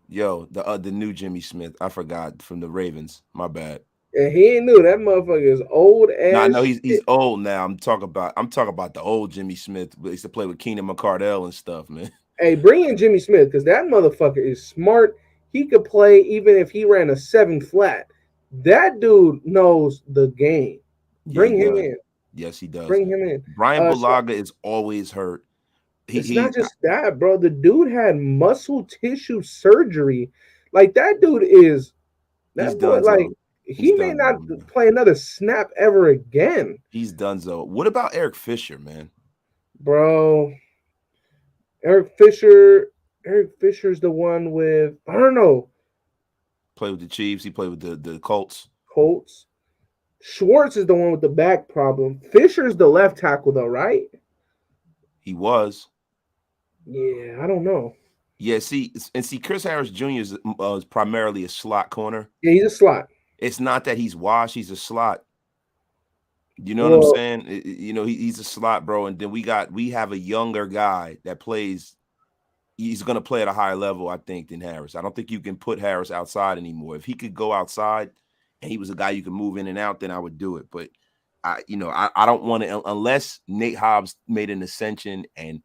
Yo, the new Jimmy Smith. I forgot from the Ravens. My bad. And he ain't new. That motherfucker is old No, I as know he's shit. old now. I'm talking about the old Jimmy Smith. They used to play with Keenan McCardell and stuff, man. Hey, bring in Jimmy Smith because that motherfucker is smart. He could play even if he ran a 7 flat. That dude knows the game. Yeah, he Bring him does. in. Yes, he does. Bring him in. Brian So Bulaga is always hurt. it's not He just that, bro. The dude had muscle tissue surgery. Like that dude is he's that boy. done Like so. He's he may done not so, man. play another snap ever again, He's done so. What about Eric Fisher, man? bro. Eric Fisher. Eric Fisher's the one with I don't know Played with the Chiefs. He played with the Colts. Colts. Schwartz is the one with the back problem. Fisher's the left tackle though, right? He was. Yeah, I don't know. Yeah, see, Chris Harris Jr. Is primarily a slot corner. Yeah, he's a slot. It's not that he's washed, he's a slot. You know what I'm Well, saying? You know, he's a slot, bro. And then we have a younger guy that plays. He's going to play at a higher level, I think, than Harris. I don't think you can put Harris outside anymore. If he could go outside and he was a guy you could move in and out, then I would do it. But I don't want to, unless Nate Hobbs made an ascension and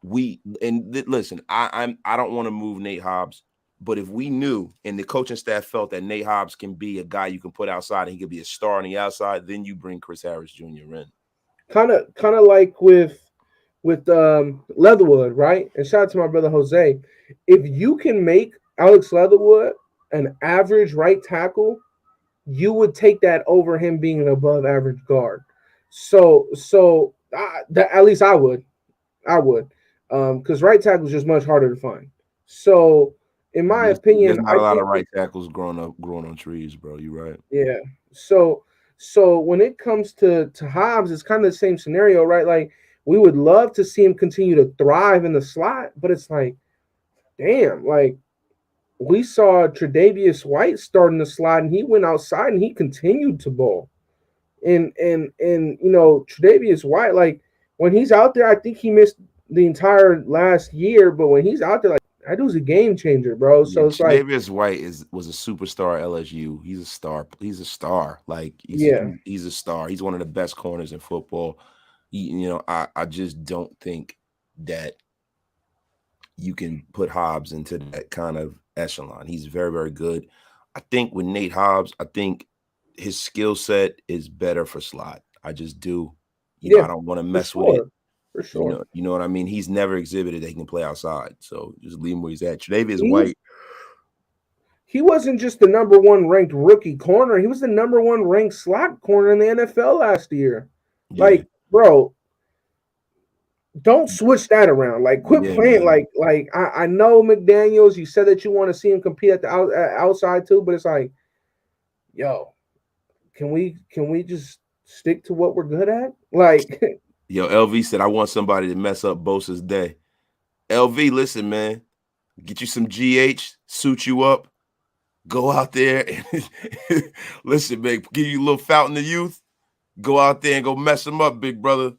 listen, I don't want to move Nate Hobbs. But if we knew and the coaching staff felt that Nate Hobbs can be a guy you can put outside and he could be a star on the outside, then you bring Chris Harris Jr. in. kind of like with Leatherwood, right? And shout out to my brother Jose. If you can make Alex Leatherwood an average right tackle, you would take that over him being an above average guard. At least I would, because right tackle is just much harder to find. So, in my There's opinion, not I a lot of think right tackles growing on trees, bro. You're right. yeah. So when it comes to Hobbs, it's kind of the same scenario, right? Like we would love to see him continue to thrive in the slot, but it's like, damn, like we saw Tre'Davious White starting the slot and he went outside and he continued to bowl. And Tre'Davious White, like when he's out there, I think he missed the entire last year, but when he's out there, like that dude's a game changer, bro. Yeah, So it's like, Davis White was a superstar at LSU. He's a star. He's a star. Like yeah, he's a star. He's one of the best corners in football. I just don't think that you can put Hobbs into that kind of echelon. He's very, very good. I think with Nate Hobbs, I think his skill set is better for slot. I just do. I yeah, don't want to for mess with it. sure, for sure. You know what I mean? He's never exhibited that he can play outside. So just leave him where he's at. Tre'Davious He's White. he wasn't just the number one ranked rookie corner. He was the number one ranked slot corner in the NFL last year. Yeah. Like, bro, don't switch that around. Like, quit Yeah, playing. man. I know McDaniels. You said that you want to see him compete at the outside too, but it's like, yo, can we just stick to what we're good at? Like, Yo, LV said, I want somebody to mess up Bosa's day. LV, listen, man. Get you some GH, suit you up. Go out there and listen, man. Give you a little fountain of youth. Go out there and go mess them up, big brother.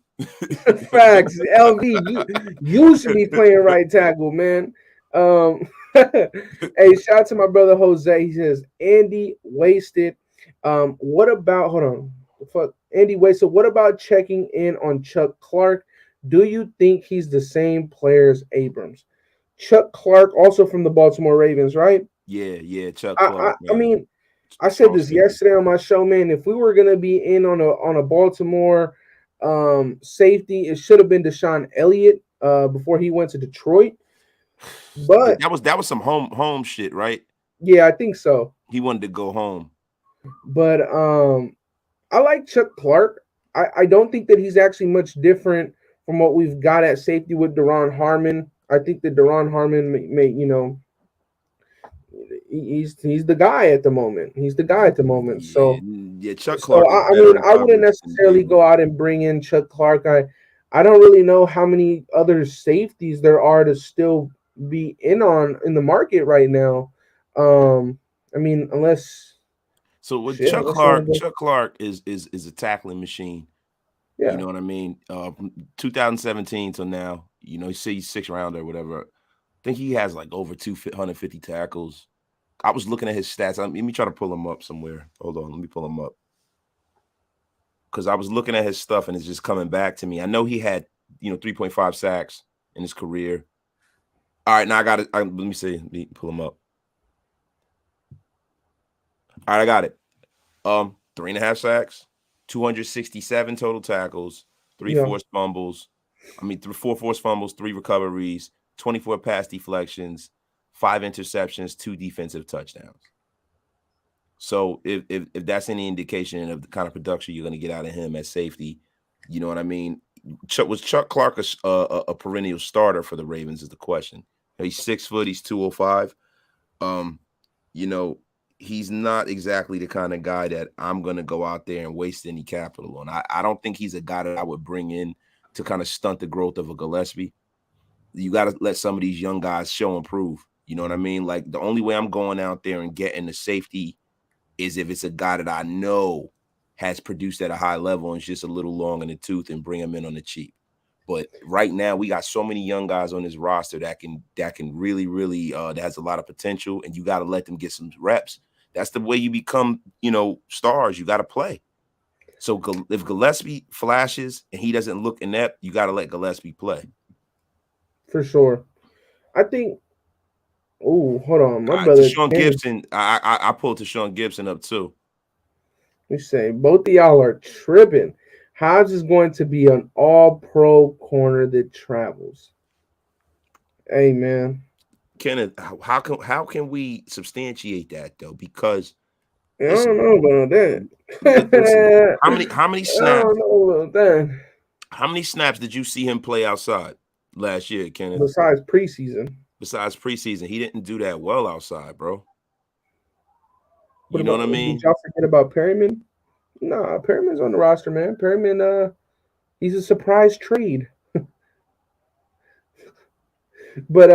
facts. LV, you should be playing right tackle, man. Hey, shout out to my brother Jose. He says Andy wasted. What about hold on? Fuck Andy wasted. What about checking in on Chuck Clark? Do you think he's the same player as Abrams? Chuck Clark, also from the Baltimore Ravens, right? Yeah, Chuck I, Clark, I man. mean, I said Strong this safety. yesterday on my show, man. If we were gonna be in on a Baltimore safety, it should have been Deshaun Elliott before he went to Detroit. But That was some home shit, right? yeah, I think so. He wanted to go home. But I like Chuck Clark. I don't think that he's actually much different from what we've got at safety with Daron Harmon. I think that Daron Harmon may he's the guy at the moment. He's the guy at the moment. Yeah, So yeah. Chuck so Clark is I better mean than I wouldn't Roberts and necessarily Abrams. go out and bring in Chuck Clark. I don't really know how many other safeties there are to still be in the market right now. I mean unless So with shit, unless someone goes, Chuck Clark is a tackling machine. You yeah. know what I mean? From 2017 till now, you say he's 6th rounder or whatever. I think he has like over 250 tackles. I was looking at his stats. Let me try to pull him up somewhere. Hold on, let me pull him up. Because I was looking at his stuff and it's just coming back to me. I know he had, 3.5 sacks in his career. All right, now I got it. Let me see. Let me pull him up. All right, I got it. 3.5 sacks, 267 total tackles, three Yeah. forced fumbles. 4 forced fumbles, 3 recoveries, 24 pass deflections, 5 interceptions, 2 defensive touchdowns. So if that's any indication of the kind of production you're going to get out of him at safety, you know what I mean? Was Chuck Clark a perennial starter for the Ravens is the question. He's 6 foot, he's 205. You know, he's not exactly the kind of guy that I'm going to go out there and waste any capital on. I don't think he's a guy that I would bring in to kind of stunt the growth of a Gillespie. You got to let some of these young guys show and prove. You know what I mean? Like the only way I'm going out there and getting the safety is if it's a guy that I know has produced at a high level and it's just a little long in the tooth and bring him in on the cheap. But right now we got so many young guys on this roster that can really, really that has a lot of potential, and you got to let them get some reps. That's the way you become, stars. You got to play. So if Gillespie flashes and he doesn't look inept, you got to let Gillespie play. For sure. I think. Oh, hold on, my brother. Tashaun Gibson, I pulled Tashaun Gibson up too. You say both of y'all are tripping. Hobbs is going to be an all-pro corner that travels. Hey, man. Kenneth, how can we substantiate that though? Because I don't know about that. listen, how many snaps? I don't know about that. How many snaps did you see him play outside last year, Kenneth? Besides preseason. Besides preseason, he didn't do that well outside, bro. What I mean? Did y'all forget about Perryman? Nah, Perryman's on the roster, man. Perryman, he's a surprise trade. But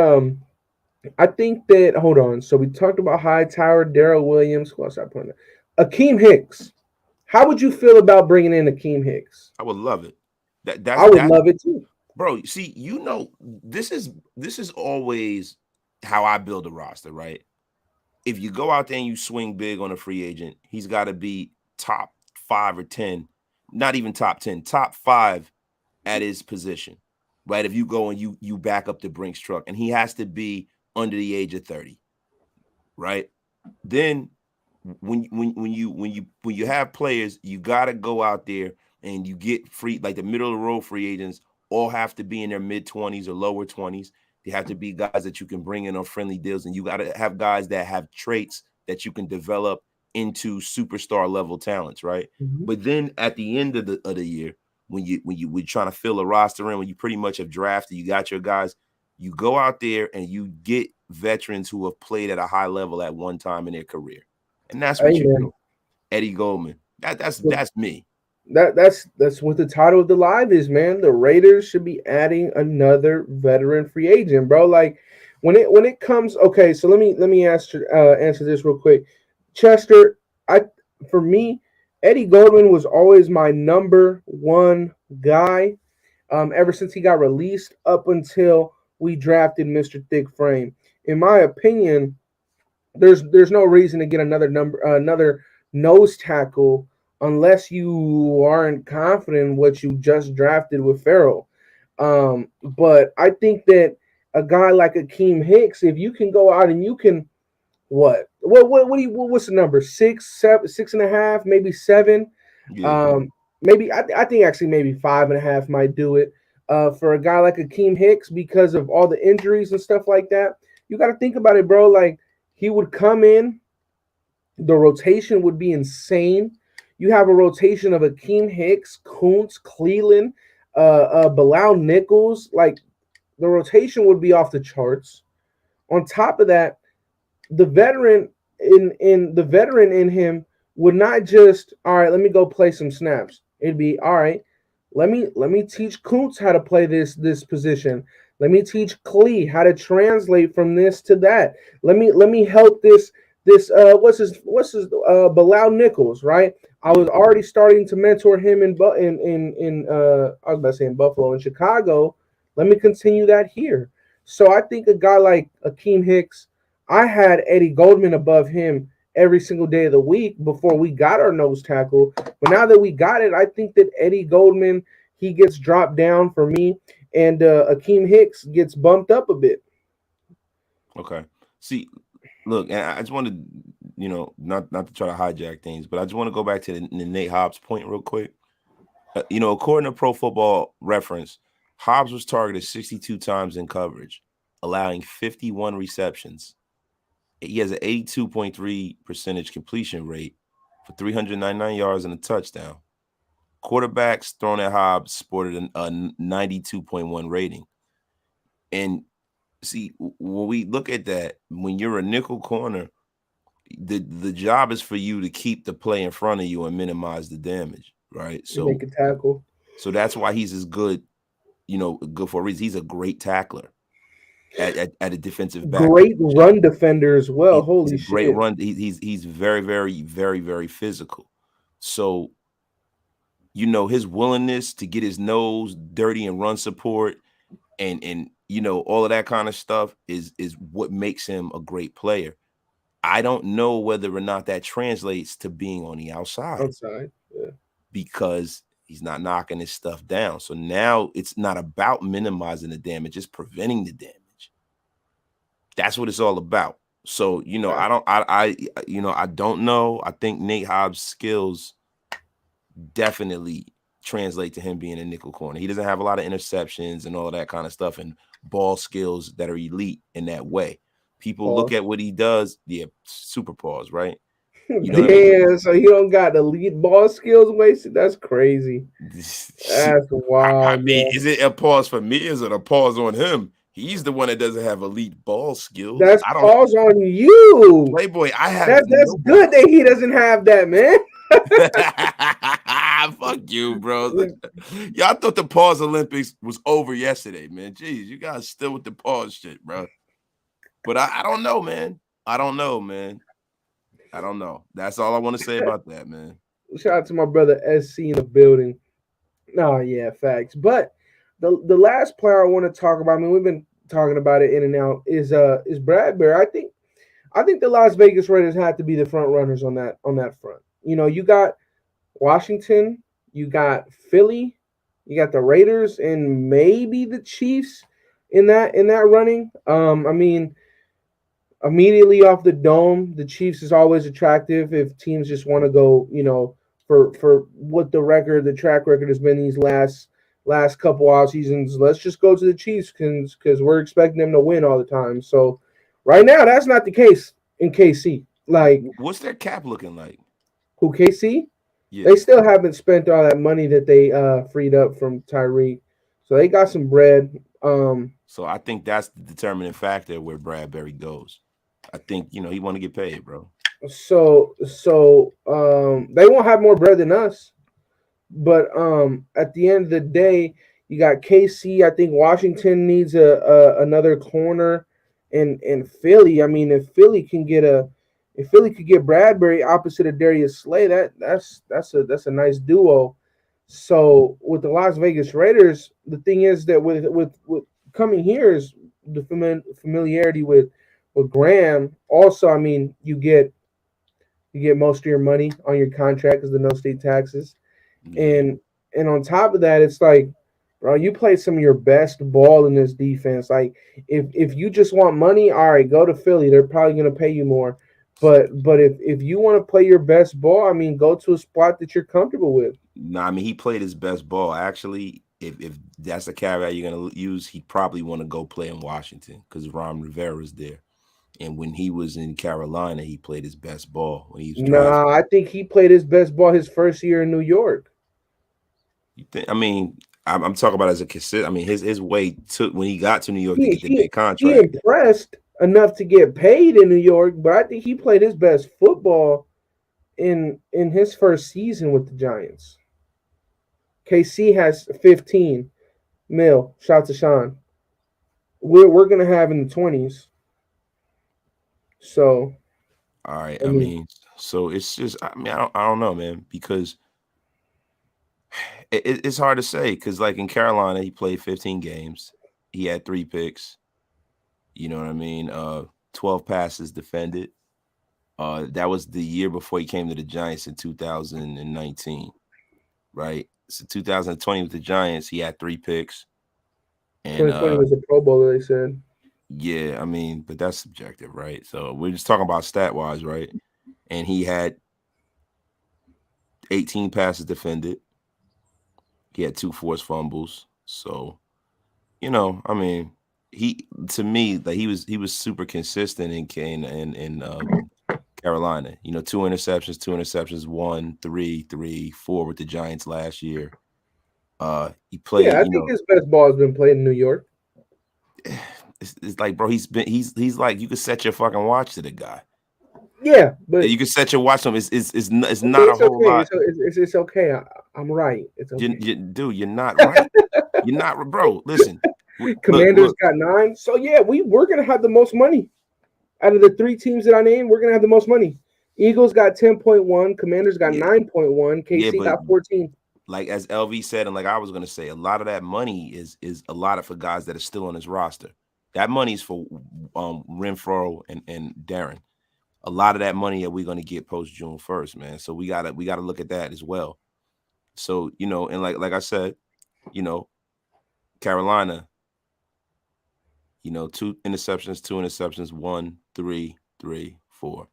I think that hold on. So we talked about Hightower, Daryl Williams. Who else I put in there? Akeem Hicks. How would you feel about bringing in Akeem Hicks? I would love it. I would love it too, bro. See, this is always how I build a roster, right? If you go out there and you swing big on a free agent, he's got to be top 5 or 10, not even top 10, top 5 at his position, right? If you go and you back up the Brinks truck, and he has to be under the age of 30, right? Then when you have players, you got to go out there and you get free, like the middle of the road free agents all have to be in their mid-20s or lower 20s. They have to be guys that you can bring in on friendly deals, and you got to have guys that have traits that you can develop into superstar level talents, right? Mm-hmm. But then at the end of the year, when we're trying to fill a roster in, when you pretty much have drafted, you got your guys, you go out there and you get veterans who have played at a high level at one time in their career, and that's what you do. Eddie Goldman, that's me. That's what the title of the live is, man. The Raiders should be adding another veteran free agent, bro. Like when it comes, okay. So let me answer this real quick. Chester, for me, Eddie Goldman was always my number one guy. Ever since he got released up until we drafted Mr. Thick Frame. In my opinion, there's no reason to get another nose tackle unless you aren't confident in what you just drafted with Farrell. But I think that a guy like Akeem Hicks, if you can go out and you can what's the number? 6, 7, 6.5, maybe 7. Yeah. Maybe I think actually maybe 5.5 might do it. For a guy like Akeem Hicks, because of all the injuries and stuff like that, you got to think about it, bro. Like he would come in, the rotation would be insane. You have a rotation of Akeem Hicks, Kuntz, Cleveland, Bilal Nichols. Like the rotation would be off the charts. On top of that, the veteran in him would not just, all right, let me go play some snaps. It'd be, all right, let me teach Kuntz how to play this position. Let me teach Klee how to translate from this to that. Let me help this what's his Bilal Nichols, right? I was already starting to mentor him in I was about to say in Buffalo, in Chicago. Let me continue that here. So I think a guy like Akeem Hicks, I had Eddie Goldman above him every single day of the week before we got our nose tackle. But now that we got it, I think that Eddie Goldman, he gets dropped down for me, and Akeem Hicks gets bumped up a bit. Okay. See, look, and I just wanted, not to try to hijack things, but I just want to go back to the Nate Hobbs point real quick. According to Pro Football Reference, Hobbs was targeted 62 times in coverage, allowing 51 receptions. He has an 82.3% completion rate for 399 yards and a touchdown. Quarterbacks thrown at Hobbs sported a 92.1 rating. And see, when we look at that, when you're a nickel corner, the job is for you to keep the play in front of you and minimize the damage, right? So make a tackle. So that's why he's as good, good for a reason. He's a great tackler. at a defensive back Great position. run defender as well. He's Holy a great shit. run. He's very, very, very, very physical. So, his willingness to get his nose dirty and run support and all of that kind of stuff is what makes him a great player. I don't know whether or not that translates to being on the outside Outside. Yeah. because he's not knocking his stuff down. So now it's not about minimizing the damage, it's preventing the damage. That's what it's all about. So, I don't know. I think Nate Hobbs' skills definitely translate to him being a nickel corner. He doesn't have a lot of interceptions and all of that kind of stuff and ball skills that are elite in that way. People look Pause. at what he does. Yeah, super pause, right? You know what I mean? Damn, so he don't got the lead ball skills wasted? That's crazy. That's I wild, mean, yeah. is it a pause for me? Is it a pause on him? He's the one that doesn't have elite ball skills. That's I don't. pause on you. Playboy, I have That's no good that he doesn't have that, man. Fuck you, bro. Y'all thought the pause Olympics was over yesterday, man. Jeez, you guys still with the pause shit, bro. But I don't know, man. I don't know, man. I don't know. That's all I want to say about that, man. Shout out to my brother SC in the building. No, yeah, facts. But the last player I want to talk about, I mean, we've been talking about it in and out, is Bradbury. I think the Las Vegas Raiders had to be the front runners on that front. You got Washington, you got Philly, you got the Raiders, and maybe the Chiefs in that running. I mean, immediately off the dome, the Chiefs is always attractive if teams just want to go, for what the track record has been these last couple off seasons. Let's just go to the Chiefs because we're expecting them to win all the time. So right now, that's not the case in KC. Like What's their cap looking like? who KC? Yeah. They still haven't spent all that money that they freed up from Tyreek, so they got some bread. So I think that's the determining factor where Bradbury goes. I think he want to get paid, bro. So they won't have more bread than us. But at the end of the day, you got KC. I think Washington needs a another corner, and Philly. I mean, if Philly could get Bradbury opposite of Darius Slay, that's a nice duo. So with the Las Vegas Raiders, the thing is that with coming here is the familiarity with Graham. Also, I mean, you get most of your money on your contract because the no state taxes. Yeah. And on top of that, it's like, bro, you played some of your best ball in this defense. Like, if you just want money, all right, go to Philly. They're probably gonna pay you more. But if you want to play your best ball, I mean, go to a spot that you're comfortable with. No, I mean he played his best ball. Actually, if that's the caveat you're gonna use, he'd probably want to go play in Washington because Ron Rivera's there. And when he was in Carolina, he played his best ball when he was drafted. Nah, I think he played his best ball his first year in New York. You think? I mean, I'm talking about as a consistent. I mean, his way took when he got to New York to He get the he big he contract. impressed enough to get paid in New York, but I think he played his best football in his first season with the Giants. KC has 15 mil. Shout to Sean. We're gonna have in the 20s. So All right. I I mean, mean, so it's just. I mean, I don't know, man, because it's hard to say. Because like in Carolina, he played 15 games. He had 3 picks. You know what I mean? 12 passes defended. That was the year before he came to the Giants in 2019, right? So 2020 with the Giants, he had 3 picks. And 2020 was a Pro Bowler. They said. yeah, I mean, but that's subjective, right? So we're just talking about stat wise, right? And he had 18 passes defended. He had 2 forced fumbles. So, I mean, he to me, like he was super consistent in Carolina. 2 interceptions, 1, 3, 3, 4 with the Giants last year. He Yeah, played, I think his best ball has been played in New York. it's like, bro, he's like you could set your fucking watch to the guy. Yeah, but You could set your watch to him. It's okay, not a it's whole okay. lot. It's okay. I'm right. It's okay. Dude, you're not right. You're not, bro. Listen. Look, Commanders got 9. So yeah, we're gonna have the most money out of the 3 teams that I named. We're gonna have the most money. Eagles got 10.1. Commanders got yeah, 9.1. yeah, KC but got 14. like as LV said, and like I was gonna say, a lot of that money is a lot of for guys that are still on his roster. That money's for Renfro and Darren. A lot of that money that we're gonna get post June 1st, man. So we gotta look at that as well. So and like I said, you know, Carolina, 2 interceptions, 1, 3, 3, 4.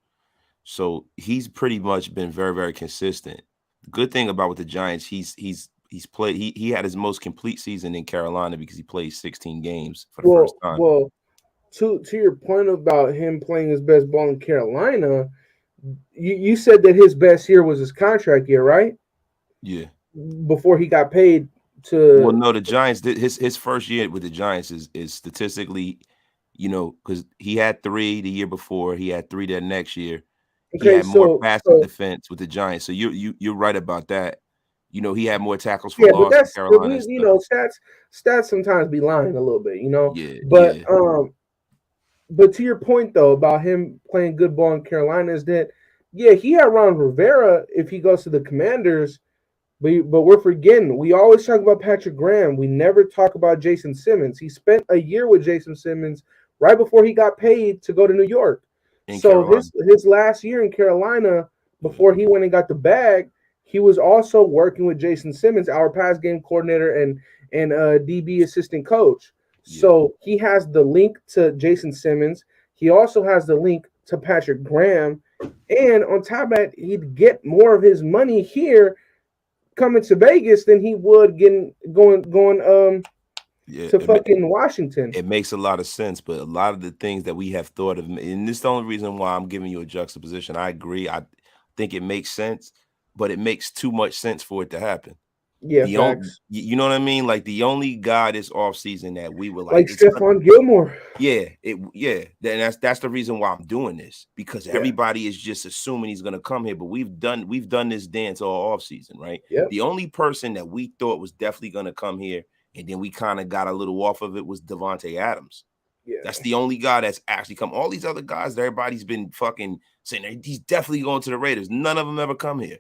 So he's pretty much been very, very consistent. The good thing about with the Giants, he's played. He had his most complete season in Carolina because he played 16 games for the first time. Well, to your point about him playing his best ball in Carolina, you said that his best year was his contract year, right? Yeah. Before he got paid Well, to. no, the Giants did his first year with the Giants is statistically, because he had 3 the year before, he had 3 that next year. He Okay, had more so passive defense with the Giants. So you're right about that. He had more tackles for yeah, but loss in that's Carolina we and stuff. stats sometimes be lying a little bit, Yeah, But yeah. but to your point though about him playing good ball in Carolina is that yeah, he had Ron Rivera if he goes to the Commanders. But we're forgetting. We always talk about Patrick Graham. We never talk about Jason Simmons. He spent a year with Jason Simmons right before he got paid to go to New York. In So Carolina. his last year in Carolina, Yeah, before he went and got the bag, he was also working with Jason Simmons, our pass game coordinator and DB assistant coach. yeah, So he has the link to Jason Simmons. He also has the link to Patrick Graham. And on top of that, he'd get more of his money here coming to Vegas than he would getting going yeah. to fucking Washington. It makes a lot of sense, but a lot of the things that we have thought of, and this is the only reason why I'm giving you a juxtaposition. I agree. I think it makes sense, but it makes too much sense for it to happen. Yeah, The only, facts. you know what I mean? Like the only guy this offseason that we were like, Like Stephon Gilmore. yeah. Then that's the reason why I'm doing this, because Yeah. everybody is just assuming he's gonna come here. But we've done this dance all offseason, right? Yep. The only person that we thought was definitely gonna come here, and then we kind of got a little off of it, was Devontae Adams. Yeah. That's the only guy that's actually come. All these other guys, everybody's been fucking saying he's definitely going to the Raiders. None of them ever come here.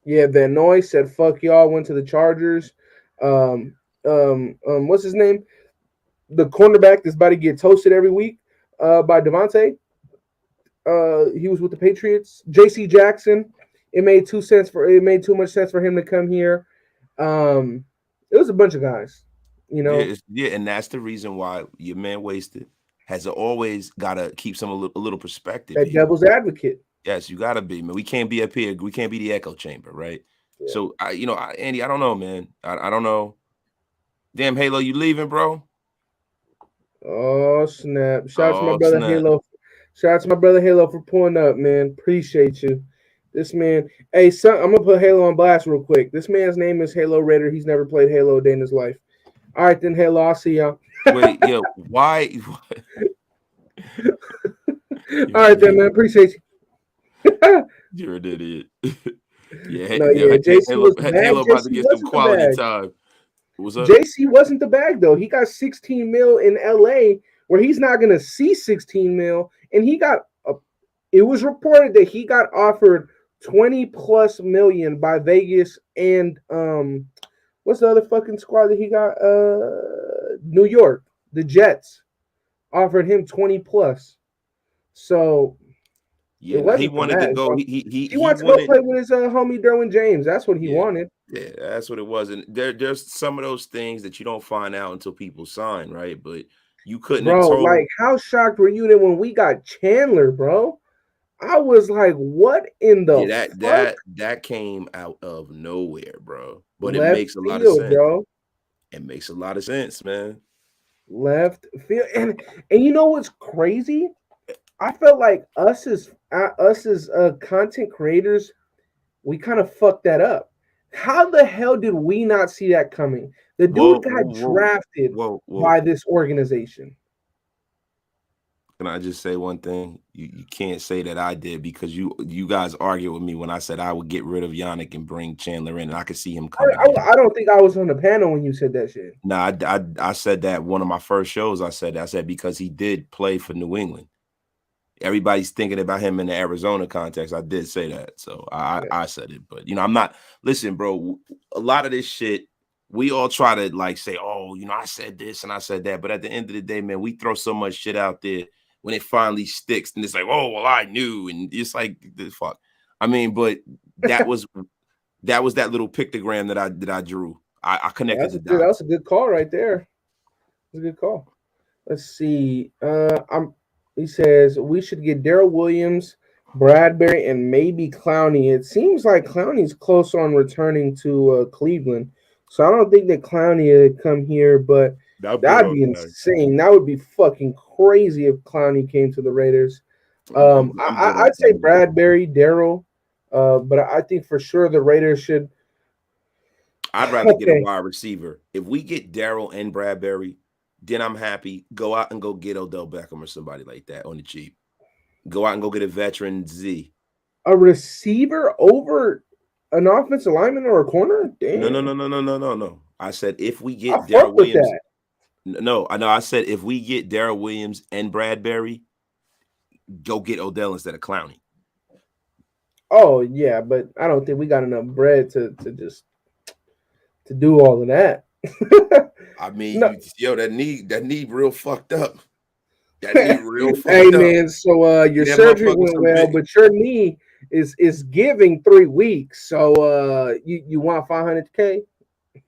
Yeah, Van Noy said fuck y'all, went to the Chargers. What's his name? The cornerback that's about to get toasted every week by Devontae. He was with the Patriots. JC Jackson. It made too much sense for him to come here. It was a bunch of guys, Yeah, and that's the reason why your man Wasted has always got to keep a little perspective that here. devil's advocate. Yes, you got to be, man. We can't be up here. We can't be the echo chamber, right? Yeah. So, Andy, I don't know, man. I don't know. Damn, Halo, you leaving, bro? Oh snap! Shout out to my Oh, brother snap. Halo. Shout out to my brother Halo for pulling up, man. Appreciate you. This man, hey, son, I'm gonna put Halo on blast real quick. This man's name is Halo Raider. He's never played Halo a day in his life. All right, then Halo, I'll see y'all. Wait, yo, why? All right, then, man. Appreciate you. You're an idiot. Yeah, No, yeah, JC was the bag. Halo about to JC get some wasn't the quality bag. time. What's up? JC wasn't the bag though. He got 16 mil in LA, where he's not gonna see 16 mil, and he got. It was reported that he got offered 20 plus million by Vegas and what's the other fucking squad that he got? New York, the Jets offered him 20 plus. So Yeah, it now he wasn't the wanted to bag, go. bro. He He wanted to go wanted. play with his homie Derwin James. That's what he Yeah, wanted. yeah, that's what it was. And there's some of those things that you don't find out until people sign, right? But you couldn't have Bro, told. like how shocked were you that when we got Chandler, bro? I was like, what in Yeah, the that fuck? that that came out of nowhere, bro. But it Left makes a lot of field, sense. bro. It makes a lot of sense, man. Left field. And you know what's crazy? I felt like us as content creators, we kind of fucked that up. How the hell did we not see that coming? The dude Whoa, got whoa, whoa, drafted whoa, whoa. by this organization. Can I just say one thing? You can't say that I did because you guys argued with me when I said I would get rid of Yannick and bring Chandler in, and I could see him coming in. I don't think I was on the panel when you said that shit. No, I said that one of my first shows. I said because he did play for New England. Everybody's thinking about him in the Arizona context. I did say that, so Yeah. I said it. But I'm not. Listen, bro. A lot of this shit, we all try to like say, oh, I said this and I said that. But at the end of the day, man, we throw so much shit out there when it finally sticks, and it's like, oh, well, I knew, and it's like, the fuck. I mean, but that was that little pictogram that I drew. I connected the That was dots. a good call right there. That's a good call. Let's see. He says we should get Daryl Williams, Bradbury, and maybe Clowney. It seems like Clowney's close on returning to Cleveland, so I don't think that Clowney would come here. But That'd be that'd be okay. insane. That would be fucking crazy if Clowney came to the Raiders. I'm good on I'd say Clowney. Bradbury, Daryl, but I think for sure the Raiders should. I'd rather get a Okay, wide receiver. If we get Daryl and Bradbury, then I'm happy. Go out and go get Odell Beckham or somebody like that on the cheap. Go out and go get a veteran Z. a receiver over an offensive lineman or a corner? No, no, Damn. no, no, no, no, no, no. I said if we I get Daryl fuck with Williams. that. No, I know. I said if we get Daryl Williams and Bradbury, go get Odell instead of Clowney. Oh yeah, but I don't think we got enough bread to just to do all of that. I mean, No, that knee real fucked up. That knee real hey fucked up. man. So your Get that surgery motherfucker went some well, big. but your knee is giving 3 weeks. So you want 500K?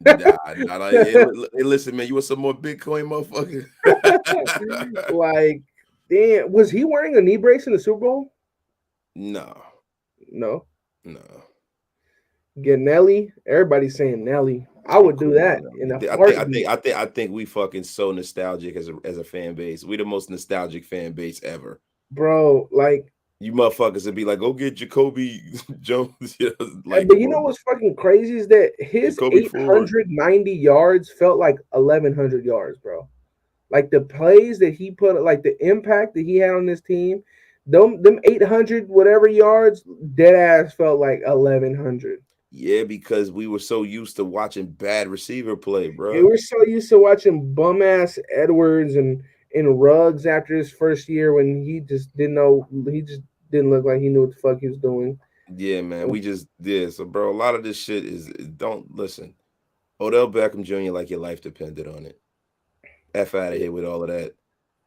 Nah. Hey, listen, man, you want some more Bitcoin, motherfucker? Like, damn, was he wearing a knee brace in the Super Bowl? No, No. no. Get Nelly. Everybody's saying Nelly. I Oh, would do come that on now. in a I heartbeat, think we fucking so nostalgic as a fan base. We the most nostalgic fan base ever. bro. Like, You motherfuckers would be like, go get Jacoby Jones. Like, but come you know on, man. what's fucking crazy is that his Jacoby Ford. 890 yards felt like 1100 yards, bro. Like the plays that he put, like the impact that he had on this team, them 800 whatever yards, dead ass felt like 1100. Yeah, because we were so used to watching bad receiver play, Yeah, bro. we're so used to watching bum ass Edwards and Ruggs after his first year when he just didn't know, he just didn't look like he knew what the fuck he was doing. Yeah, man. We just did. So, bro, a lot of this shit don't listen. Odell Beckham Jr. like your life depended on it. F out of here with all of that.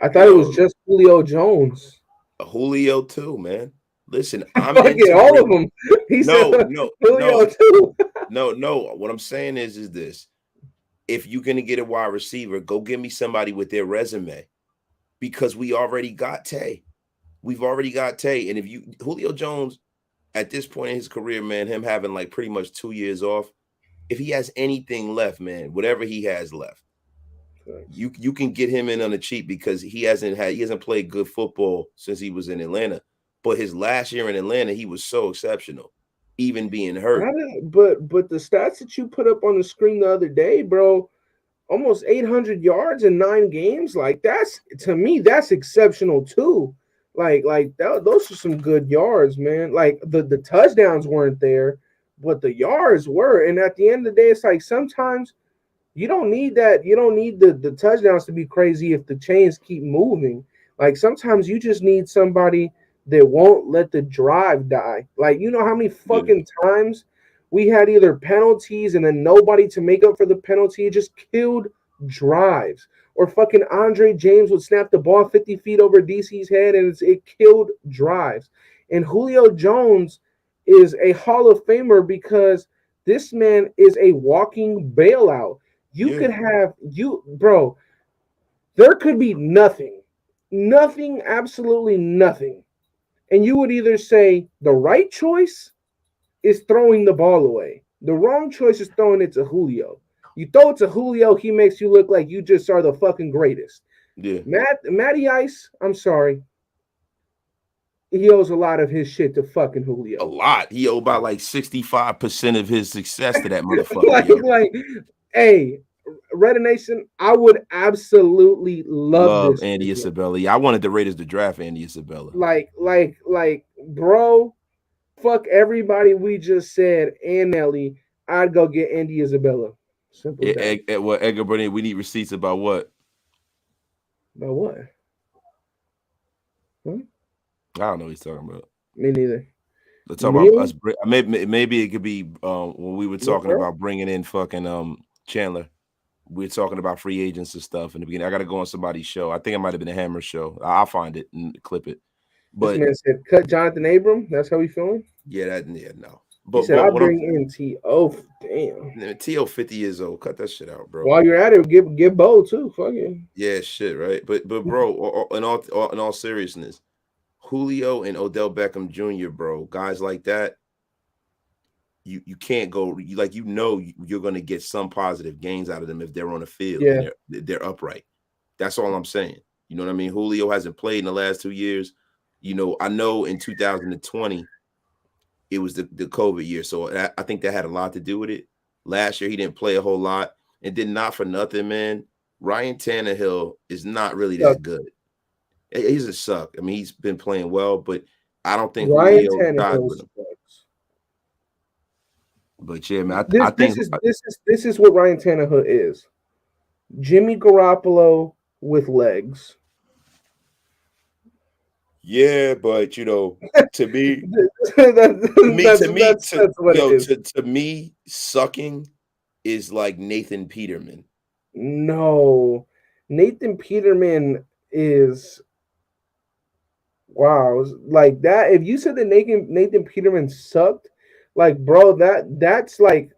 I thought it was Yo, just Julio Jones. Julio too, man. Listen, I'm Fuck it, into all of bring. them. He said No, no, Julio no, too. no. What I'm saying is this: if you're gonna get a wide receiver, go get me somebody with their resume because we already got Tay. We've already got Tay, and if you Julio Jones at this point in his career, man, him having like pretty much 2 years off, if he has anything left, man, whatever he has left, you can get him in on the cheap because he hasn't played good football since he was in Atlanta. But his last year in Atlanta, he was so exceptional, even being hurt. But the stats that you put up on the screen the other day, bro, almost 800 yards in 9 games. Like that's to me, that's exceptional too. Those are some good yards, man. Like the touchdowns weren't there, but the yards were. And at the end of the day, it's like sometimes you don't need that. You don't need the touchdowns to be crazy if the chains keep moving. Like sometimes you just need somebody that won't let the drive die. Like you know how many Yeah, fucking times we had either penalties and then nobody to make up for the penalty. It just killed drives. Or fucking Andre James would snap the ball 50 feet over DC's head and it killed drives. And Julio Jones is a Hall of Famer because this man is a walking bailout. You yeah, could have bro. There could be nothing, absolutely nothing, and you would either say the right choice is throwing the ball away, the wrong choice is throwing it to Julio. You throw it to Julio, he makes you look like you just are the fucking greatest. yeah. Matty Ice, I'm sorry, he owes a lot of his shit to fucking A Julio. lot. He owed about like 65% of his success to that motherfucker, like, yo. like, hey, Raider Nation, I would absolutely love Love this. Andy Isabella. Yeah, I wanted the Raiders to draft Andy Isabella. Like, bro, fuck everybody we just said and Nelly. I'd go get Andy Isabella. Simple as that. What Edgar Burnett? We need receipts about what? About what? Huh? I don't know what he's talking about. Me neither. Let's talk about us. Maybe it could be when we were talking about bringing in fucking Chandler. We were talking about free agents and stuff in the beginning. I got to go on somebody's show. I think it might have been a Hammer show. I'll find it and clip it. But this man said, "Cut Jonathan Abram." That's how we feeling. Yeah, no. But he said, "I'll bring in T.O." Damn. T.O. 50 years old. Cut that shit out, bro. While you're at it, give Bo too. Fuck it. Yeah, shit, right. But bro, in all seriousness, Julio and Odell Beckham Jr., bro, guys like that, you can't go you're gonna get some positive gains out of them if they're on the field and they're upright. That's all I'm saying. You know what I mean? Julio hasn't played in the last 2 years. You know, I know in 2020 it was the COVID year, so I think that had a lot to do with it. Last year he didn't play a whole lot, and then not for nothing, man. Ryan Tannehill is not really that good. He doesn't suck. I mean, he's been playing well, but I don't think Ryan Julio Tannehill sucks. But yeah, man, I think this is what Ryan Tannehill is. Jimmy Garoppolo with legs. Yeah, but you know, to me, to me, sucking is like Nathan Peterman. No, Nathan Peterman is wow. Like that. If you said that Nathan Peterman sucked, like bro, that's like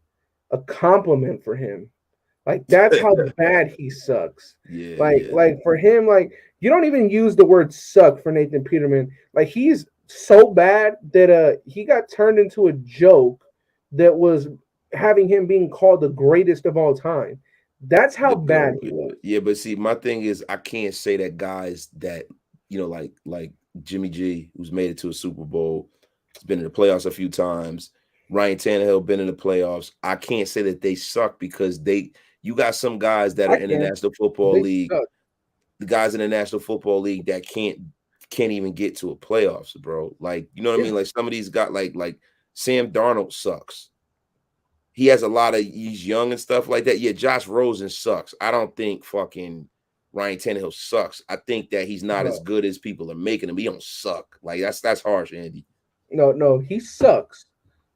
a compliment for him. Like that's how bad he sucks. Yeah. Like for him, like you don't even use the word suck for Nathan Peterman. Like he's so bad that he got turned into a joke that was having him being called the greatest of all time. That's how bad he was. Yeah, but see, my thing is I can't say that guys that, you know, like Jimmy G, who's made it to a Super Bowl, has been in the playoffs a few times. Ryan Tannehill been in the playoffs. I can't say that they suck because you got some guys that are in the National Football League. The guys in the National Football League that can't even get to a playoffs, bro. Like, you know what I mean? Like some of these got like Sam Darnold sucks. He has he's young and stuff like that. Yeah, Josh Rosen sucks. I don't think fucking Ryan Tannehill sucks. I think that he's not as good as people are making him. He don't suck. Like that's harsh, Andy. No, he sucks.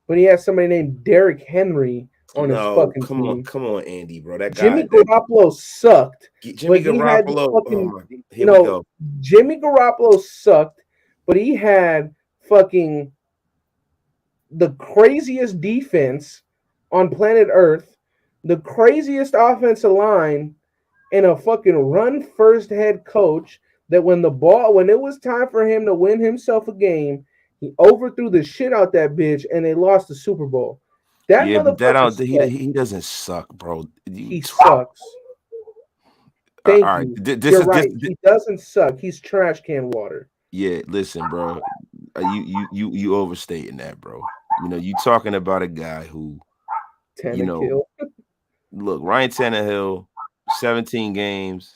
But he has somebody named Derrick Henry on his fucking team. Come on, Andy, bro. That guy. Jimmy Garoppolo sucked. Jimmy Garoppolo. Jimmy Garoppolo sucked, but he had fucking the craziest defense on planet Earth, the craziest offensive line, and a fucking run-first head coach that when it was time for him to win himself a game, he overthrew the shit out that bitch, and they lost the Super Bowl. He doesn't suck, bro. He sucks. Thank you. You're right. He doesn't suck. He's trash can water. Yeah, listen, bro. You overstating that, bro. You know, you talking about a guy who, look, Ryan Tannehill, 16 games,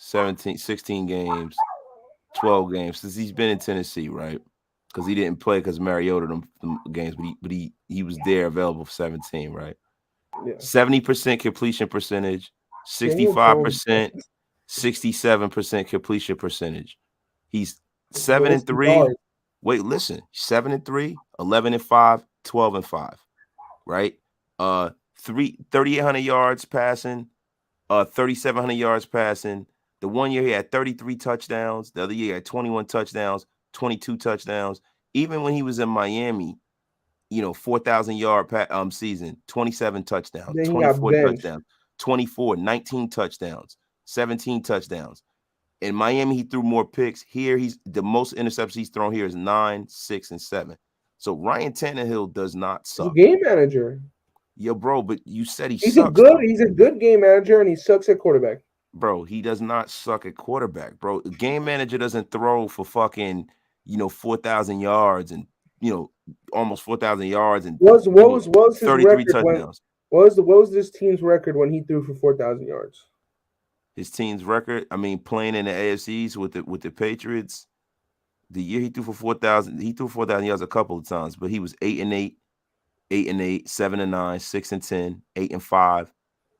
12 games since he's been in Tennessee, right? Because he didn't play because Mariota them games, but he was there available for 17, right? Yeah. 70% completion percentage, 65%, 67% completion percentage. He's 7-3. Wait, listen, 7-3, 11-5, 12-5, right? 3,800 yards passing, 3,700 yards passing. The 1 year he had 33 touchdowns. The other year he had 21 touchdowns. 22 touchdowns. Even when he was in Miami, 4,000 yard season, 27 touchdowns, 24 touchdowns, 19 touchdowns, 17 touchdowns. In Miami, he threw more picks. Here, the most interceptions he's thrown here is 9, 6, and 7. So Ryan Tannehill does not suck. He's a game manager. Yo, bro, but you said he's a good game manager, and he sucks at quarterback. Bro, he does not suck at quarterback, bro. A game manager doesn't throw for fucking 4,000 yards and almost 4,000 yards and what was his 33 record touchdowns. What was this team's record when he threw for 4,000 yards? his team's record. I mean, playing in the AFCs with the Patriots, the year he threw for 4,000, he threw 4,000 yards a couple of times, but he was 8-8, 8-8, 7-9, 6-10, 8-5,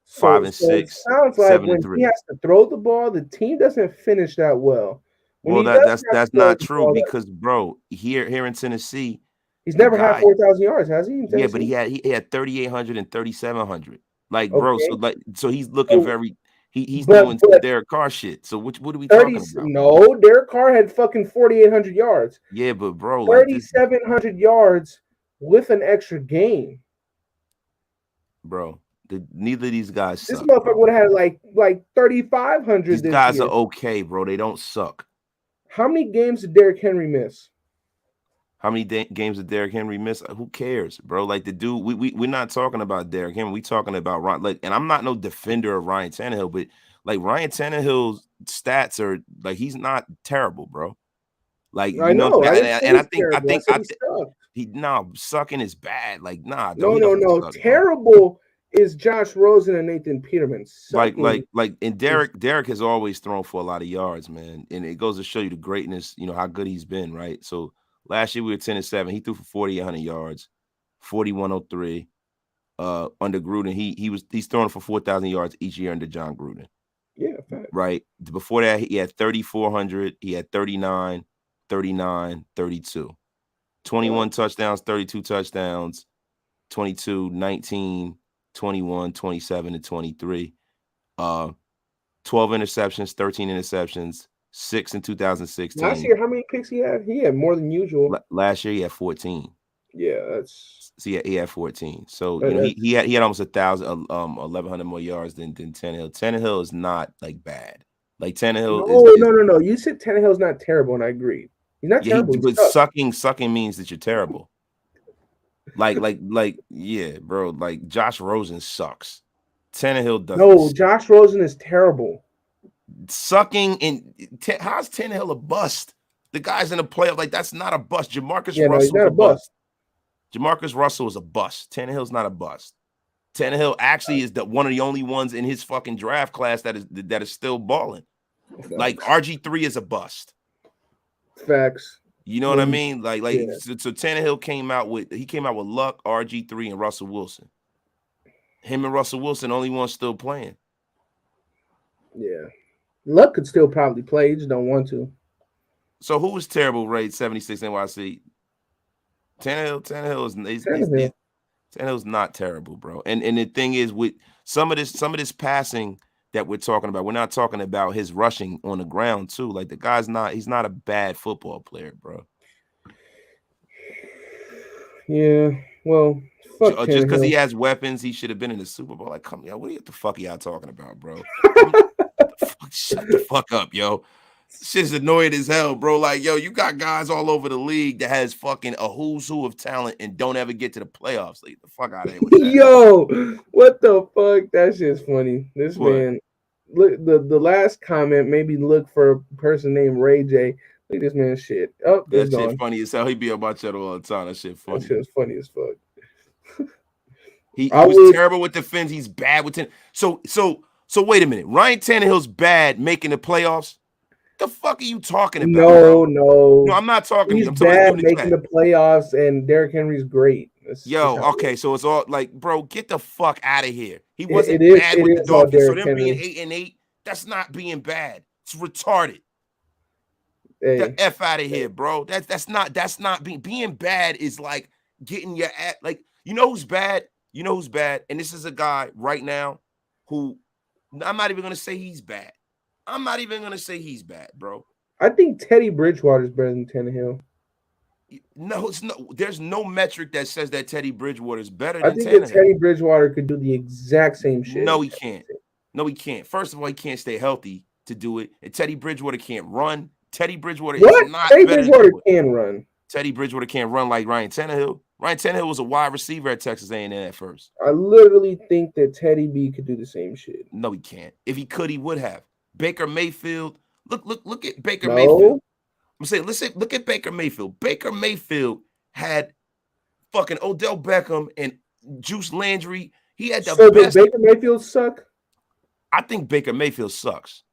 So 5-6, it sounds like when he 7-3. has to throw the ball, the team doesn't finish that well. When Well, he does have to that's throw not the true ball, because bro, here in Tennessee, he's the never had guy, 4,000 yards, has he, in yeah, but Tennessee? he had 3,800 and 3,700. Like, bro, Okay. so he's looking So, very he's but doing some Derek Carr shit. So what are we 30 talking about, bro? no, Derek Carr had fucking 4,800 yards. Yeah, but bro, like this, 3,700 yards with an extra game. bro, neither of these guys This suck, motherfucker bro. would have had like 3,500 These this guys are year. okay, bro. They don't suck. How many games did Derrick Henry miss? How many games did Derrick Henry miss? Who cares, bro? Like the dude, we're not talking about Derrick Henry. We talking about Ryan. Like, and I'm not no defender of Ryan Tannehill, but like Ryan Tannehill's stats are like he's not terrible, bro. Like I you know, know. I didn't say and he's terrible. I said he sucked. he no sucking is bad. Like nah, No, he no, don't no. suck, bro. Terrible is Josh Rosen and Nathan Peterman. Sucking And is Derek has always thrown for a lot of yards, man. And it goes to show you the greatness, you know, how good he's been, right? So last year we were 10-7. He threw for 4,800 yards, 4,103. Under Gruden, he's throwing for 4,000 yards each year under John Gruden. yeah, fact. Right. Before that, he had 3,400, he had 39, 39, 32. 21 touchdowns, 32 touchdowns, 22, 19, 21, 27, and 23. 12 interceptions, 13 interceptions, 6 in Last 2016. year, how many picks he had? He had more than usual. Last year he had 14. Yeah, that's So he had 14. So you know he had almost 1,100 more yards than Tannehill. Tannehill is not like bad. Like Tannehill no. You said Tannehill's not terrible, and I agree. He's not terrible. but He's sucking means that you're terrible. Yeah, bro. Like Josh Rosen sucks. Tannehill doesn't. No, Josh Rosen is terrible. Sucking and how's Tannehill a bust? The guy's in the playoff. Like that's not a bust. Jamarcus Yeah, no, he's Russell's not a a bust. Jamarcus Russell is a bust. Tannehill's not a bust. Tannehill actually is one of the only ones in his fucking draft class that is still balling. Like RG3 is a bust. Facts. You know what I mean? Yeah. So Tannehill came out with Luck, RG3, and Russell Wilson. Him and Russell Wilson only one still playing. Yeah. Luck could still probably play. He just don't want to. So who was terrible? Raid 76 NYC. Tannehill's not terrible, bro. And the thing is, with some of this passing that we're talking about, we're not talking about his rushing on the ground too. Like the guy's he's not a bad football player, bro. Yeah, well, fuck just because he Tannehill. has weapons, he should have been in the Super Bowl. Like, come on, what the fuck are y'all talking about, bro? Shut the fuck up, yo. Shit's annoying as hell, bro. Like, yo, you got guys all over the league that has fucking a who's who of talent and don't ever get to the playoffs. Like, the fuck out of here with that. Yo, what the fuck? That shit's funny. This man, look, the last comment made me look for a person named Ray J. Look at this man's shit. Oh, that shit gone. funny as hell. He be on my channel all the time. That shit funny. That shit's funny as fuck. He was terrible with the fins. He's bad with So wait a minute. Ryan Tannehill's bad making the playoffs. The fuck are you talking about? No, I'm not talking. He's I'm talking bad making the playoffs, and Derrick Henry's great. Okay, so it's all like, bro, get the fuck out of here. He wasn't it bad with the Dolphins. So them being 8-8, that's not being bad. It's retarded. Hey, the F out of here, bro. That's not being bad is like getting your ass. Like, you know who's bad? And this is a guy right now who I'm not even gonna say he's bad. Bro. I think Teddy Bridgewater is better than Tannehill. No, there's no metric that says that Teddy Bridgewater is better than Tannehill. I think that Teddy Bridgewater could do the exact same shit. No, he can't. First of all, he can't stay healthy to do it. And Teddy Bridgewater can't run. Teddy Bridgewater is not Teddy better Bridgewater can run. Teddy Bridgewater can't run like Ryan Tannehill. Ryan Tannehill was a wide receiver at Texas A&M at first. I literally think that Teddy B could do the same shit. No, he can't. If he could, he would have. Baker Mayfield. Look at Baker Mayfield. I'm saying, look at Baker Mayfield. Baker Mayfield had fucking Odell Beckham and Juice Landry. He had the best. Did Baker Mayfield suck? I think Baker Mayfield sucks.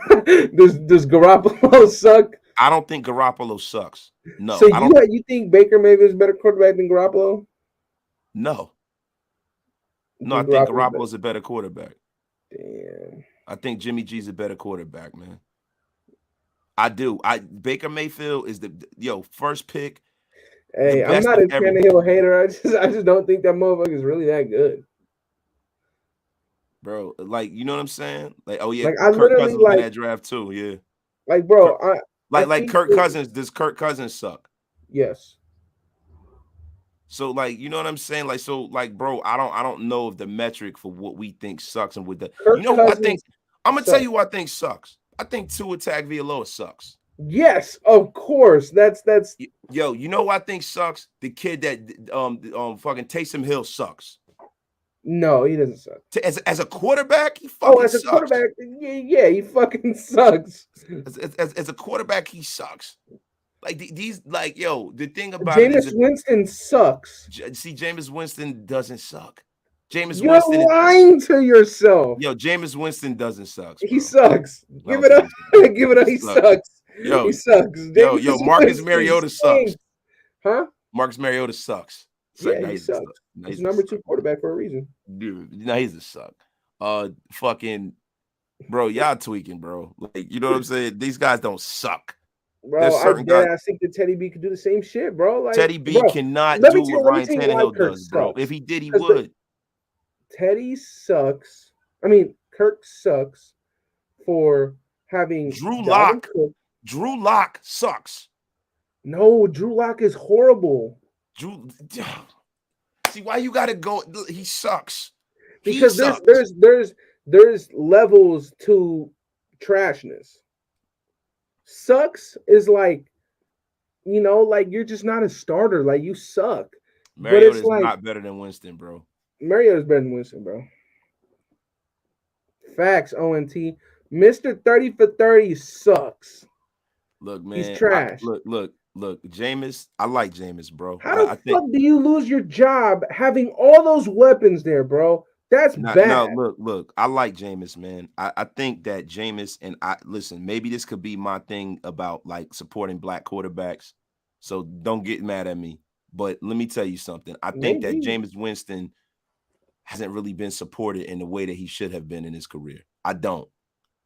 Does Garoppolo suck? I don't think Garoppolo sucks. So No, I don't. you think Baker Mayfield is a better quarterback than Garoppolo? No, You no. I think think Garoppolo's better? Garoppolo's a better quarterback. Damn. I think Jimmy G's a better quarterback, man. I do. Baker Mayfield is the first pick, the Hey, I'm best not of a everything, Tannehill hater. I just don't think that motherfucker is really that good. bro. Like, you know what I'm saying? Like, oh yeah, Like I Kirk literally Cousins was in like that draft too. Yeah, like Kirk, bro. I like think Kirk Cousins. Does Kirk Cousins suck? yes. So like, you know what I'm saying? Like, so like, bro, I don't know if the metric for what we think sucks and with the, you Kirk know who I think, Cousins I'm gonna tell sucks. you who I think sucks. I think Tua Tagovailoa sucks. Yes, of course. That's Yo, you know who I think sucks? The kid that fucking Taysom Hill sucks. no, he doesn't suck. As a quarterback, he Oh, fucking as a sucks. quarterback, yeah, he fucking sucks. As a quarterback, he sucks. Like these, like, yo, the thing about it is Jameis that Winston sucks. see, Jameis Winston doesn't suck. Jameis You're Winston is lying to yourself. Jameis Winston doesn't sucks, He bro. sucks. I Give don't it think up. he sucks. Give it He up. He sucks. sucks. Yo, He sucks. yo, Jameis Marcus Winston Mariota sucks. stinks. Huh? Marcus Mariota sucks. Yeah, No, he he's a suck. sucks. No, He's he's a number suck. two quarterback for a reason. Dude, no, he's a suck. Fucking, bro, y'all tweaking, bro. Like, you know what I'm saying? These guys don't suck. Bro, There's I certain guys. dead. I think that Teddy B could do the same shit, bro. Like, Teddy B bro, cannot do what let me Ryan tell you why Tannehill Kirk does, bro. If sucks. he did, he Because would. Teddy sucks. I mean, Kirk sucks for having Drew Dalvin Lock. Cook. Drew Lock sucks. No, Drew Lock is horrible. Drew, see why you gotta go? He sucks. He Because sucks. there's levels to trashness. Sucks is like, like you're just not a starter. Like you suck. Mariota But it's is like not better than Winston, bro. Mariota's better than Winston, bro. Facts, ONT. Mr. 30 for 30 sucks. Look, man. He's trash. Look. Jameis, I like Jameis, bro. How the I think. fuck do you lose your job having all those weapons there, bro? That's bad. No, look. I like Jameis, man. I think that Jameis, and I listen, maybe this could be my thing about like supporting black quarterbacks. So don't get mad at me. But let me tell you something. I think that Jameis Winston hasn't really been supported in the way that he should have been in his career. I don't.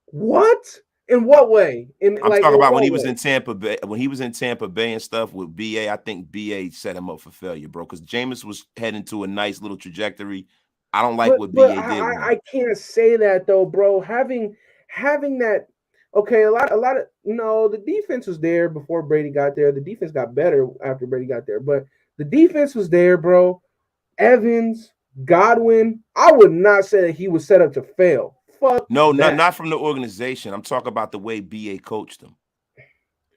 What? In what way? I'm talking about when he was in Tampa Bay. When he was in Tampa Bay and stuff with BA, I think BA set him up for failure, bro. Because Jameis was heading to a nice little trajectory. I don't like what BA did. I can't say that though, bro. Having that, okay, a lot of the defense was there before Brady got there. The defense got better after Brady got there, but the defense was there, bro. Evans, Godwin, I would not say that he was set up to fail. Fuck no, that. not from the organization. I'm talking about the way BA coached them.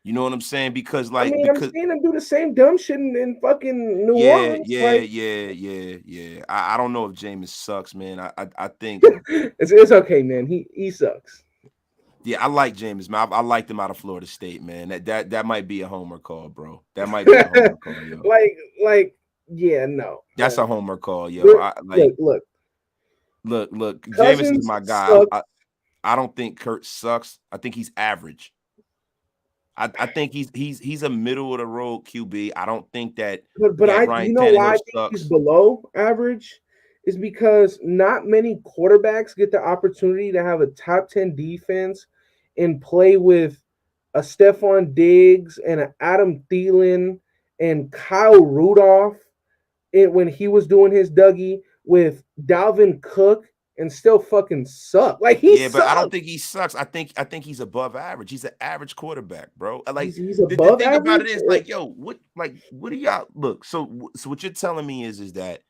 You know what I'm saying? Because like, I'm seeing him do the same dumb shit in fucking New Orleans. Yeah. I don't know if Jameis sucks, man. I think it's okay, man. He sucks. Yeah, I like Jameis, man. I liked him out of Florida State, man. That might be a homer call, bro. That might be a homer call, yo. Yeah, no. That's a homer call, yo. Look. Jameis is my guy. I don't think Kurt sucks. I think he's average. I think he's a middle of the road QB. I don't think that. But Ryan Tannehill why I think he's below average is because not many quarterbacks get the opportunity to have a top 10 defense and play with a Stephon Diggs and an Adam Thielen and Kyle Rudolph when he was doing his Dougie with Dalvin Cook and still fucking suck. Like but I don't think he sucks. I think he's above average. He's an average quarterback, bro. Like he's above the thing average? about it is like, yo, what do y'all look? So what you're telling me is that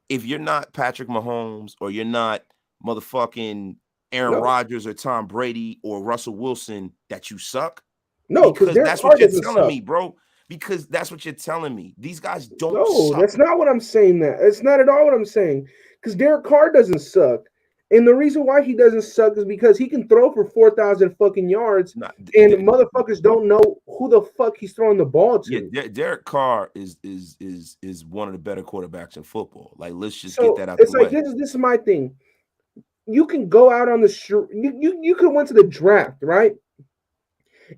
if you're not Patrick Mahomes or you're not motherfucking Aaron Rodgers or Tom Brady or Russell Wilson, that you suck? No, because that's what you're telling me, bro. Because that's what you're telling me. These guys don't suck. That's not what I'm saying. That's not at all what I'm saying. Because Derek Carr doesn't suck. And the reason why he doesn't suck is because he can throw for 4,000 fucking yards, and motherfuckers don't know who the fuck he's throwing the ball to. Yeah, Derek Carr is one of the better quarterbacks in football. Like, let's just get that out the way. This is my thing. you can go out on the street. You could went to the draft, right?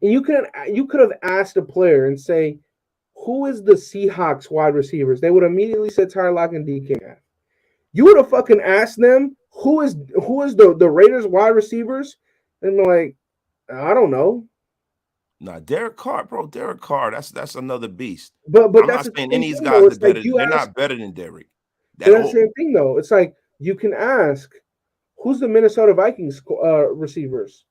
And you could have asked a player and say, who is the Seahawks wide receivers? They would immediately say Tyler Lockett and DK Metcalf. You would have fucking asked them who is the Raiders wide receivers, and they're like, I don't know. Nah, Derek Carr, bro. Derek Carr, that's another beast. But I'm that's not the saying same any of these thing though. guys are It's like better. you They're ask, not better than Derek but at that's the all. same thing though. It's like you can ask, who's the Minnesota Vikings receivers?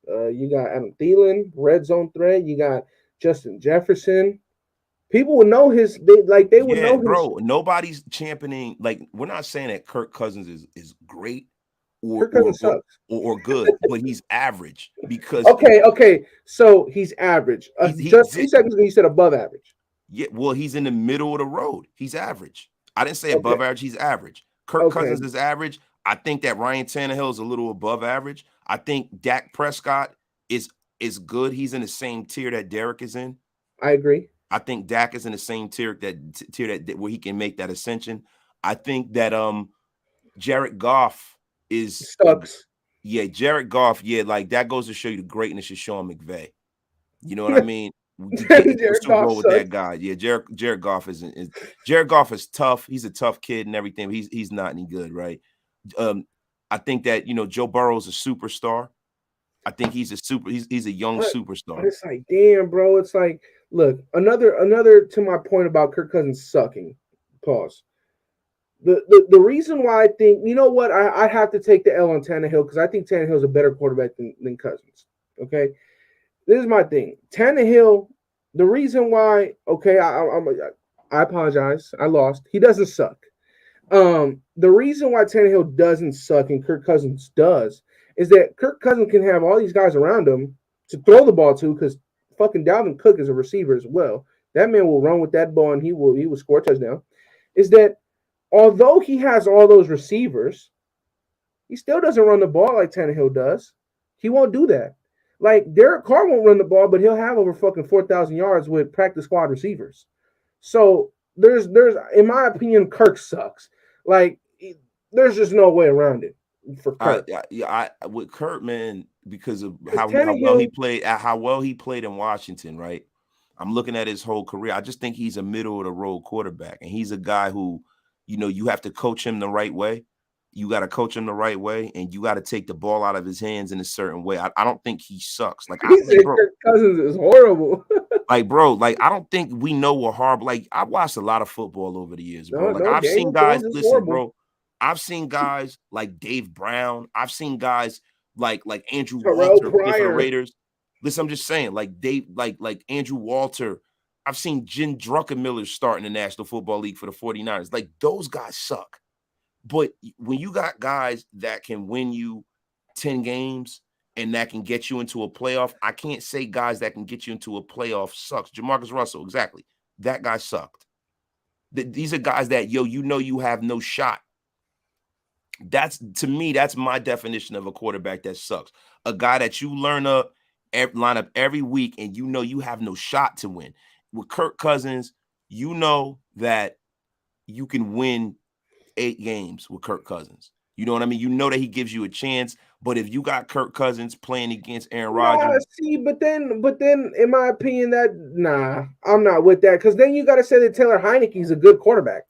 You got Adam Thielen, red zone threat. You got Justin Jefferson. People would know his. They would Yeah, know his. bro. Nobody's championing. Like, we're not saying that Kirk Cousins is great or Kirk or Cousins or, sucks. or good, but he's average because Okay. So he's average. Just he's 2 seconds ago, you said above average. yeah. Well, he's in the middle of the road. He's average. I didn't say Okay. above average. He's average. Kirk Okay. Cousins is average. I think that Ryan Tannehill is a little above average. I think Dak Prescott is is good. He's in the same tier that Derek is in. I agree. I think Dak is in the same tier that where he can make that ascension. I think that Jared Goff is Sucks. yeah, Jared Goff, yeah, like that goes to show you the greatness of Sean McVay. You know what I mean? To get into a Jared Super Goff Bowl with that sucks. guy. Yeah, Jared Goff is Jared Goff is tough. He's a tough kid and everything, but he's not any good, right? Um, I think that Joe Burrow's a superstar. I think he's a young But superstar. it's like, damn, bro. It's like, look, another to my point about Kirk Cousins sucking. Pause. The reason why I think, you know what, I have to take the L on Tannehill because I think Tannehill's a better quarterback than Cousins. Okay, this is my thing. Tannehill, the reason why, okay, I apologize. I lost. He doesn't suck. The reason why Tannehill doesn't suck and Kirk Cousins does is that Kirk Cousins can have all these guys around him to throw the ball to because fucking Dalvin Cook is a receiver as well. That man will run with that ball and he will score a touchdown. Is that although he has all those receivers, he still doesn't run the ball like Tannehill does. He won't do that. Like Derek Carr won't run the ball, but he'll have over fucking 4,000 yards with practice squad receivers. So there's in my opinion, Kirk sucks. Like there's just no way around it for Kirk. I with Kurt, man, because of Because how well he Tannehill, played, how well he played in Washington, right? I'm looking at his whole career. I just think he's a middle of the road quarterback, and he's a guy who, you have to coach him the right way. You got to coach him the right way, and you got to take the ball out of his hands in a certain way. I don't think he sucks. he said Kirk Cousins is horrible. Like I don't think we know what horrible. Like I watched a lot of football over the years, bro. No, Like no, I've seen Daniel guys. Jones is Listen, horrible. bro. I've seen guys like Dave Brown. I've seen guys like Andrew Terrell Walter play for the Pryor. Raiders. Listen, I'm just saying, like Dave, like Andrew Walter. I've seen Jen Druckenmiller start in the National Football League for the 49ers. Like those guys suck. But when you got guys that can win you 10 games and that can get you into a playoff, I can't say guys that can get you into a playoff sucks. Jamarcus Russell, exactly. That guy sucked. These are guys that, you have no shot. To me, that's my definition of a quarterback that sucks. A guy that you line up every week and you have no shot to win. With Kirk Cousins, you know that you can win 8 games with Kirk Cousins. You know what I mean? You know that he gives you a chance, but if you got Kirk Cousins playing against Aaron Nah, Rodgers, see, but then, in my opinion, I'm not with that because then you got to say that Taylor Heineke's a good quarterback.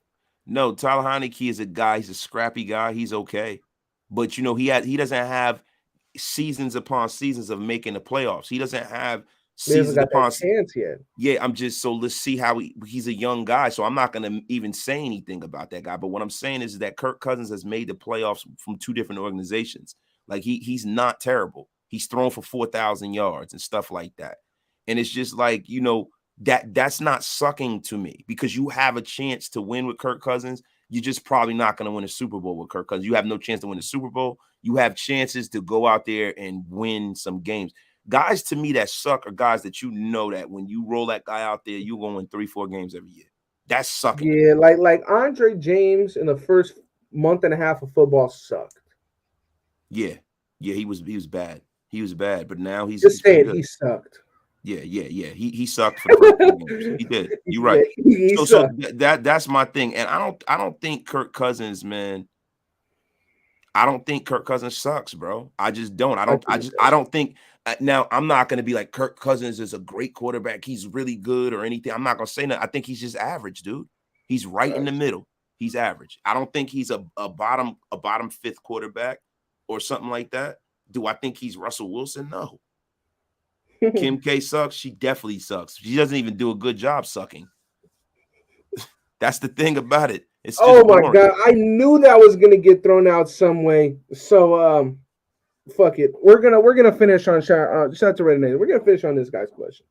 no, Tyler Heineke is a guy. He's a scrappy guy. He's okay, but he doesn't have seasons upon seasons of making the playoffs. He doesn't have He hasn't seasons got that upon. chance yet. Yeah, so let's see how he's a young guy. So I'm not going to even say anything about that guy. But what I'm saying is that Kirk Cousins has made the playoffs from 2 different organizations. Like he's not terrible. He's thrown for 4,000 yards and stuff like that. And it's just like, that's not sucking to me because you have a chance to win with Kirk Cousins. You're just probably not going to win a Super Bowl with Kirk Cousins. You have no chance to win a Super Bowl. You have chances to go out there and win some games. Guys to me that suck are guys that that when you roll that guy out there, you're going to win 3-4 games every year. That's sucking. Yeah, like Andre James in the first month and a half of football sucked. Yeah, he was bad. He was bad, but now he's Just say pretty it, good. he sucked. Yeah. He sucked for the first 4 games. He did. You're right. Yeah, he So sucked. that's my thing, and I don't think Kirk Cousins, man. I don't think Kirk Cousins sucks, bro. I just don't. I think it I does. don't think. Now, I'm not going to be like Kirk Cousins is a great quarterback. He's really good or anything. I'm not going to say that. I think he's just average, dude. He's right in the Facts. middle. He's average. I don't think he's a bottom fifth quarterback or something like that. Do I think he's Russell Wilson? No. Kim K sucks. She definitely sucks. She doesn't even do a good job sucking. That's the thing about it. It's Oh just my boring. god, I knew that was gonna get thrown out some way. So fuck it. We're gonna finish on shout out to Renee. We're gonna finish on this guy's question.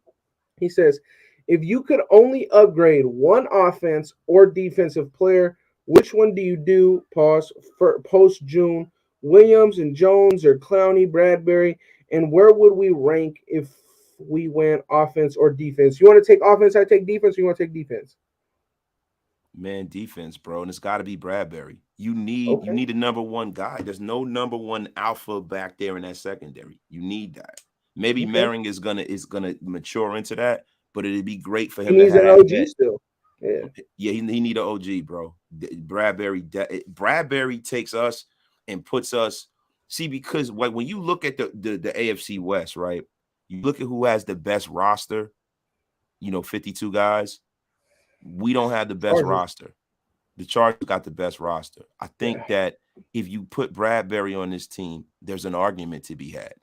He says, if you could only upgrade one offense or defensive player, which one do you do? Pause for post June. Williams and Jones or Clowney, Bradbury, and where would we rank if we went offense or defense? You want to take offense? I take defense. Or you want to take defense? Man, defense, bro, and it's got to be Bradbury. You Okay. need a number one guy. There's no number one alpha back there in that secondary. You need that. Maybe Okay. Merring is gonna mature into that, but it'd be great for He him to needs an have OG that. still. Yeah. Yeah, he need an OG, bro. Bradbury takes us and puts us. See, because when you look at the AFC West, right? You look at who has the best roster. 52 guys. We don't have the best Chargers. roster. The Chargers got the best roster. I Yeah. think that if you put Bradbury on this team, there's an argument to be had.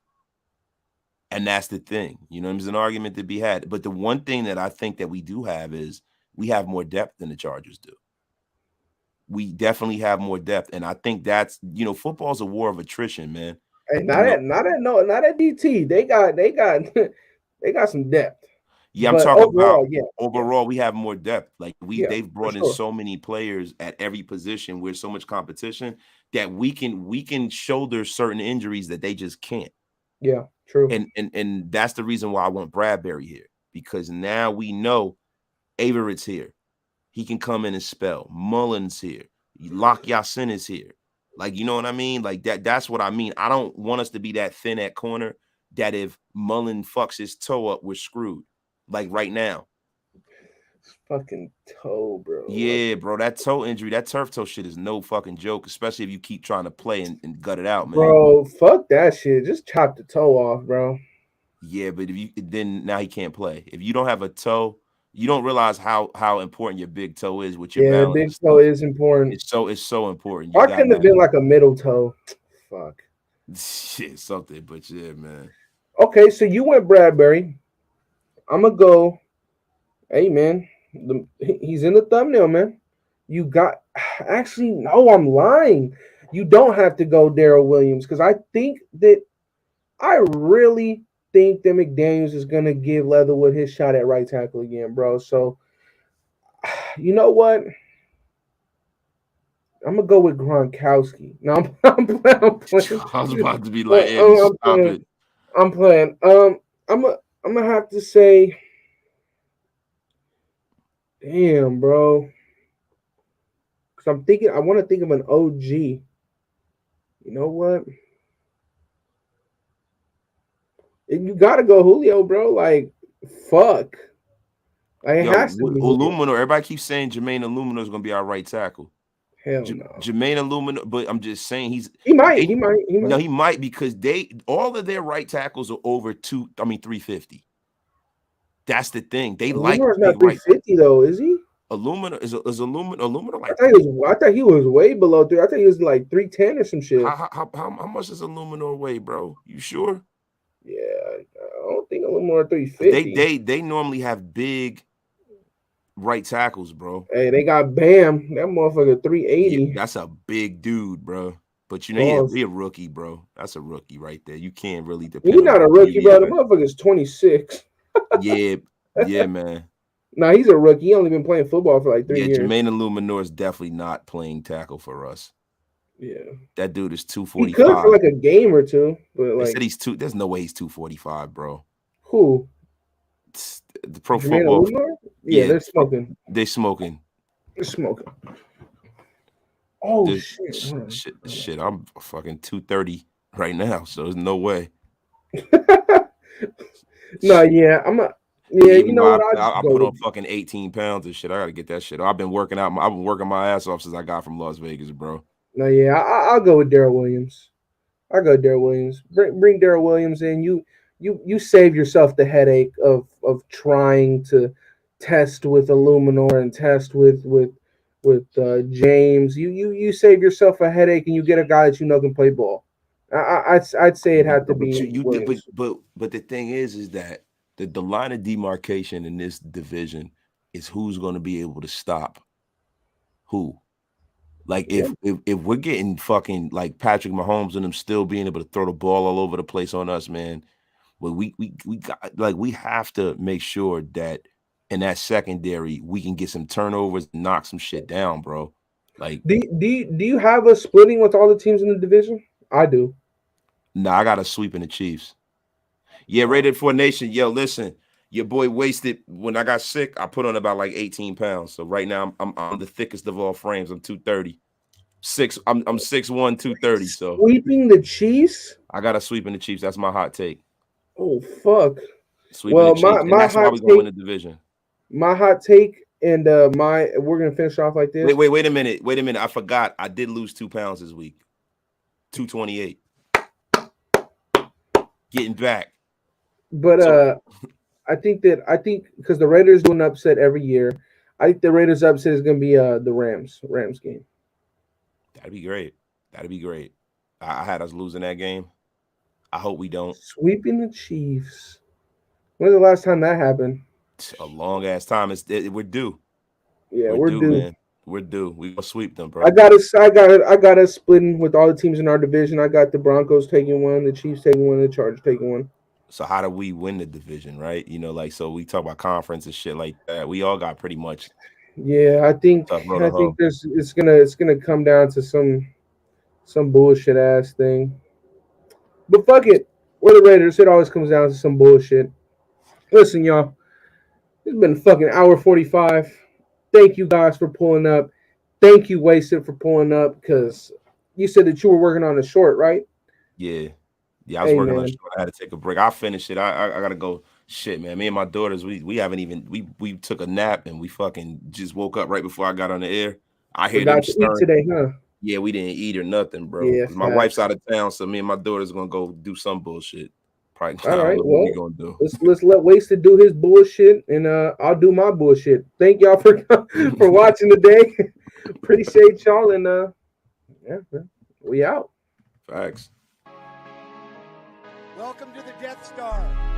And that's the thing. There's an argument to be had. But the one thing that I think that we do have is we have more depth than the Chargers do. We definitely have more depth. And I think that's, football's a war of attrition, man. Hey, You know, not at DT. They got they got some depth. Yeah, I'm But talking about overall, yeah, overall, we have more depth. Like yeah, they've for brought in sure. so many players at every position with so much competition that we can shoulder certain injuries that they just can't. Yeah, true. And that's the reason why I want Bradbury here, because now we know Averett's here. He can come in and spell. Mullins here. Lock Yasin is here. Like, you know what I mean? Like that's what I mean. I don't want us to be that thin at corner that if Mullen fucks his toe up, we're screwed. Like right now. Fucking toe, bro. Yeah, bro. That toe injury, that turf toe shit is no fucking joke, especially if you keep trying to play and gut it out, man. Bro, fuck that shit. Just chop the toe off, bro. Yeah, but then now he can't play. If you don't have a toe, you don't realize how important your big toe is with your Yeah, balance big and toe stuff. is important. It's so important. You Why got couldn't have been like a middle toe? Fuck. shit something, but yeah, man. Okay, so you went Bradbury. I'm gonna go. Hey, man, he's in the thumbnail, man. You got. Actually, no, I'm lying. You don't have to go Daryl Williams because I really think that McDaniels is gonna give Leatherwood his shot at right tackle again, bro. So, you know what? I'm gonna go with Gronkowski. No, I'm playing. I was about to be like, Eddie, I'm stop playing. it. I'm playing. I'm gonna have to say, damn, bro, because I'm thinking. I want to think of an OG. You know what? You gotta go Julio, bro. Like, fuck. Like, it Yo, has to be Julio. Illumino, everybody keeps saying Jermaine Illumino is gonna be our right tackle. Hell no. Jermaine Illumino, but I'm just saying He might. they He might. He no, might. he might because all of their right tackles are over 350. That's the thing. They like Illumino's not big right tackles. 350 though, is he? Illumina is Illumina like I thought he was way below 3. I thought he was like 310 or some shit. how much is Illumina weigh, bro? You sure? Yeah, I don't think Illumina 350. They normally have big right tackles, bro. Hey, they got Bam. That motherfucker Yeah, 380. that's a big dude, bro. But Pause. he a rookie, bro. That's a rookie right there. You can't really He depend on not a the rookie, speed bro. The of it. motherfucker's 26. Yeah, man. Nah, he's a rookie. He only been playing football for like 3 Yeah, years. Jermaine Illuminor is definitely not playing tackle for us. Yeah. That dude is He could 245. for like a game or two, but They like said there's no way he's 245, bro. who? The Pro Jermaine Football. Illumina? Yeah, they're smoking. They smoking. They're smoking. Oh This shit. shit. I'm fucking 230 right now, so there's no way. No, yeah, you know what? I'll I just go put on with fucking 18 pounds and shit. I gotta get that shit. I've been working my ass off since I got from Las Vegas, bro. No, yeah, I'll go with Daryl Williams. I'll go Daryl Williams. Bring Daryl Williams in. You save yourself the headache of trying to test with Illuminor and test with James. You save yourself a headache and you get a guy that you know can play ball. I'd say it had to But be you did, Williams. but the thing is that the line of demarcation in this division is who's going to be able to stop who. Like Yeah. if we're getting fucking like Patrick Mahomes and them still being able to throw the ball all over the place on us, man. Well, we got like we have to make sure that in that secondary we can get some turnovers, and knock some shit down, bro. Like, Do you have us splitting with all the teams in the division? I do. nah, I got a sweep in the Chiefs. Yeah, rated for nation. Yo, listen, your boy wasted when I got sick. I put on about like 18 pounds. So right now I'm the thickest of all frames. I'm 230. I'm 6'1", 230. So Sweeping the Chiefs? I got a sweep in the Chiefs. That's my hot take. Oh fuck. Sweeping the Well, Chiefs, and my that's why hot we're gonna win take, the division. my hot take, and my we're gonna finish off like this. Wait a minute. Wait a minute. I forgot. I did lose 2 pounds this week. 228. Getting back. But So I think because the Raiders do an upset every year, I think the Raiders upset is gonna be the Rams game. that'd be great. That'd be great. I had us losing that game. I hope we don't. Sweeping the Chiefs. When's the last time that happened? It's a long ass time. We're due. Yeah, We're we're due, due. man. We're due. We gonna sweep them, I bro. got us. I got us splitting with all the teams in our division. I got the Broncos taking one, the Chiefs taking one, the Chargers taking one. So how do we win the division, right? Like so we talk about conference and shit like that. We all got pretty much Yeah, tough road to I think hoe. there's it's gonna come down to some bullshit ass thing. But fuck it, we're the Raiders. It always comes down to some bullshit. Listen, y'all, it's been fucking hour 45. Thank you guys for pulling up. Thank you, Wasted, for pulling up because you said that you were working on a short, right? Yeah. Yeah, I was Hey working on a man, show. I had to take a break. I'll finish it. I gotta go. Shit, man. Me and my daughters, we haven't even we took a nap and we fucking just woke up right before I got on the air. I hear them forgot to eat stirring. today, huh? Yeah, we didn't eat or nothing, bro. Yeah, Because my wife's facts. out of town, so me and my daughter's gonna go do some bullshit. Probably I All don't right, know what well, we gonna do. let's let Wasted do his bullshit, and I'll do my bullshit. Thank y'all for for watching today. Appreciate y'all, and yeah, man, we out. Facts. Welcome to the Death Star.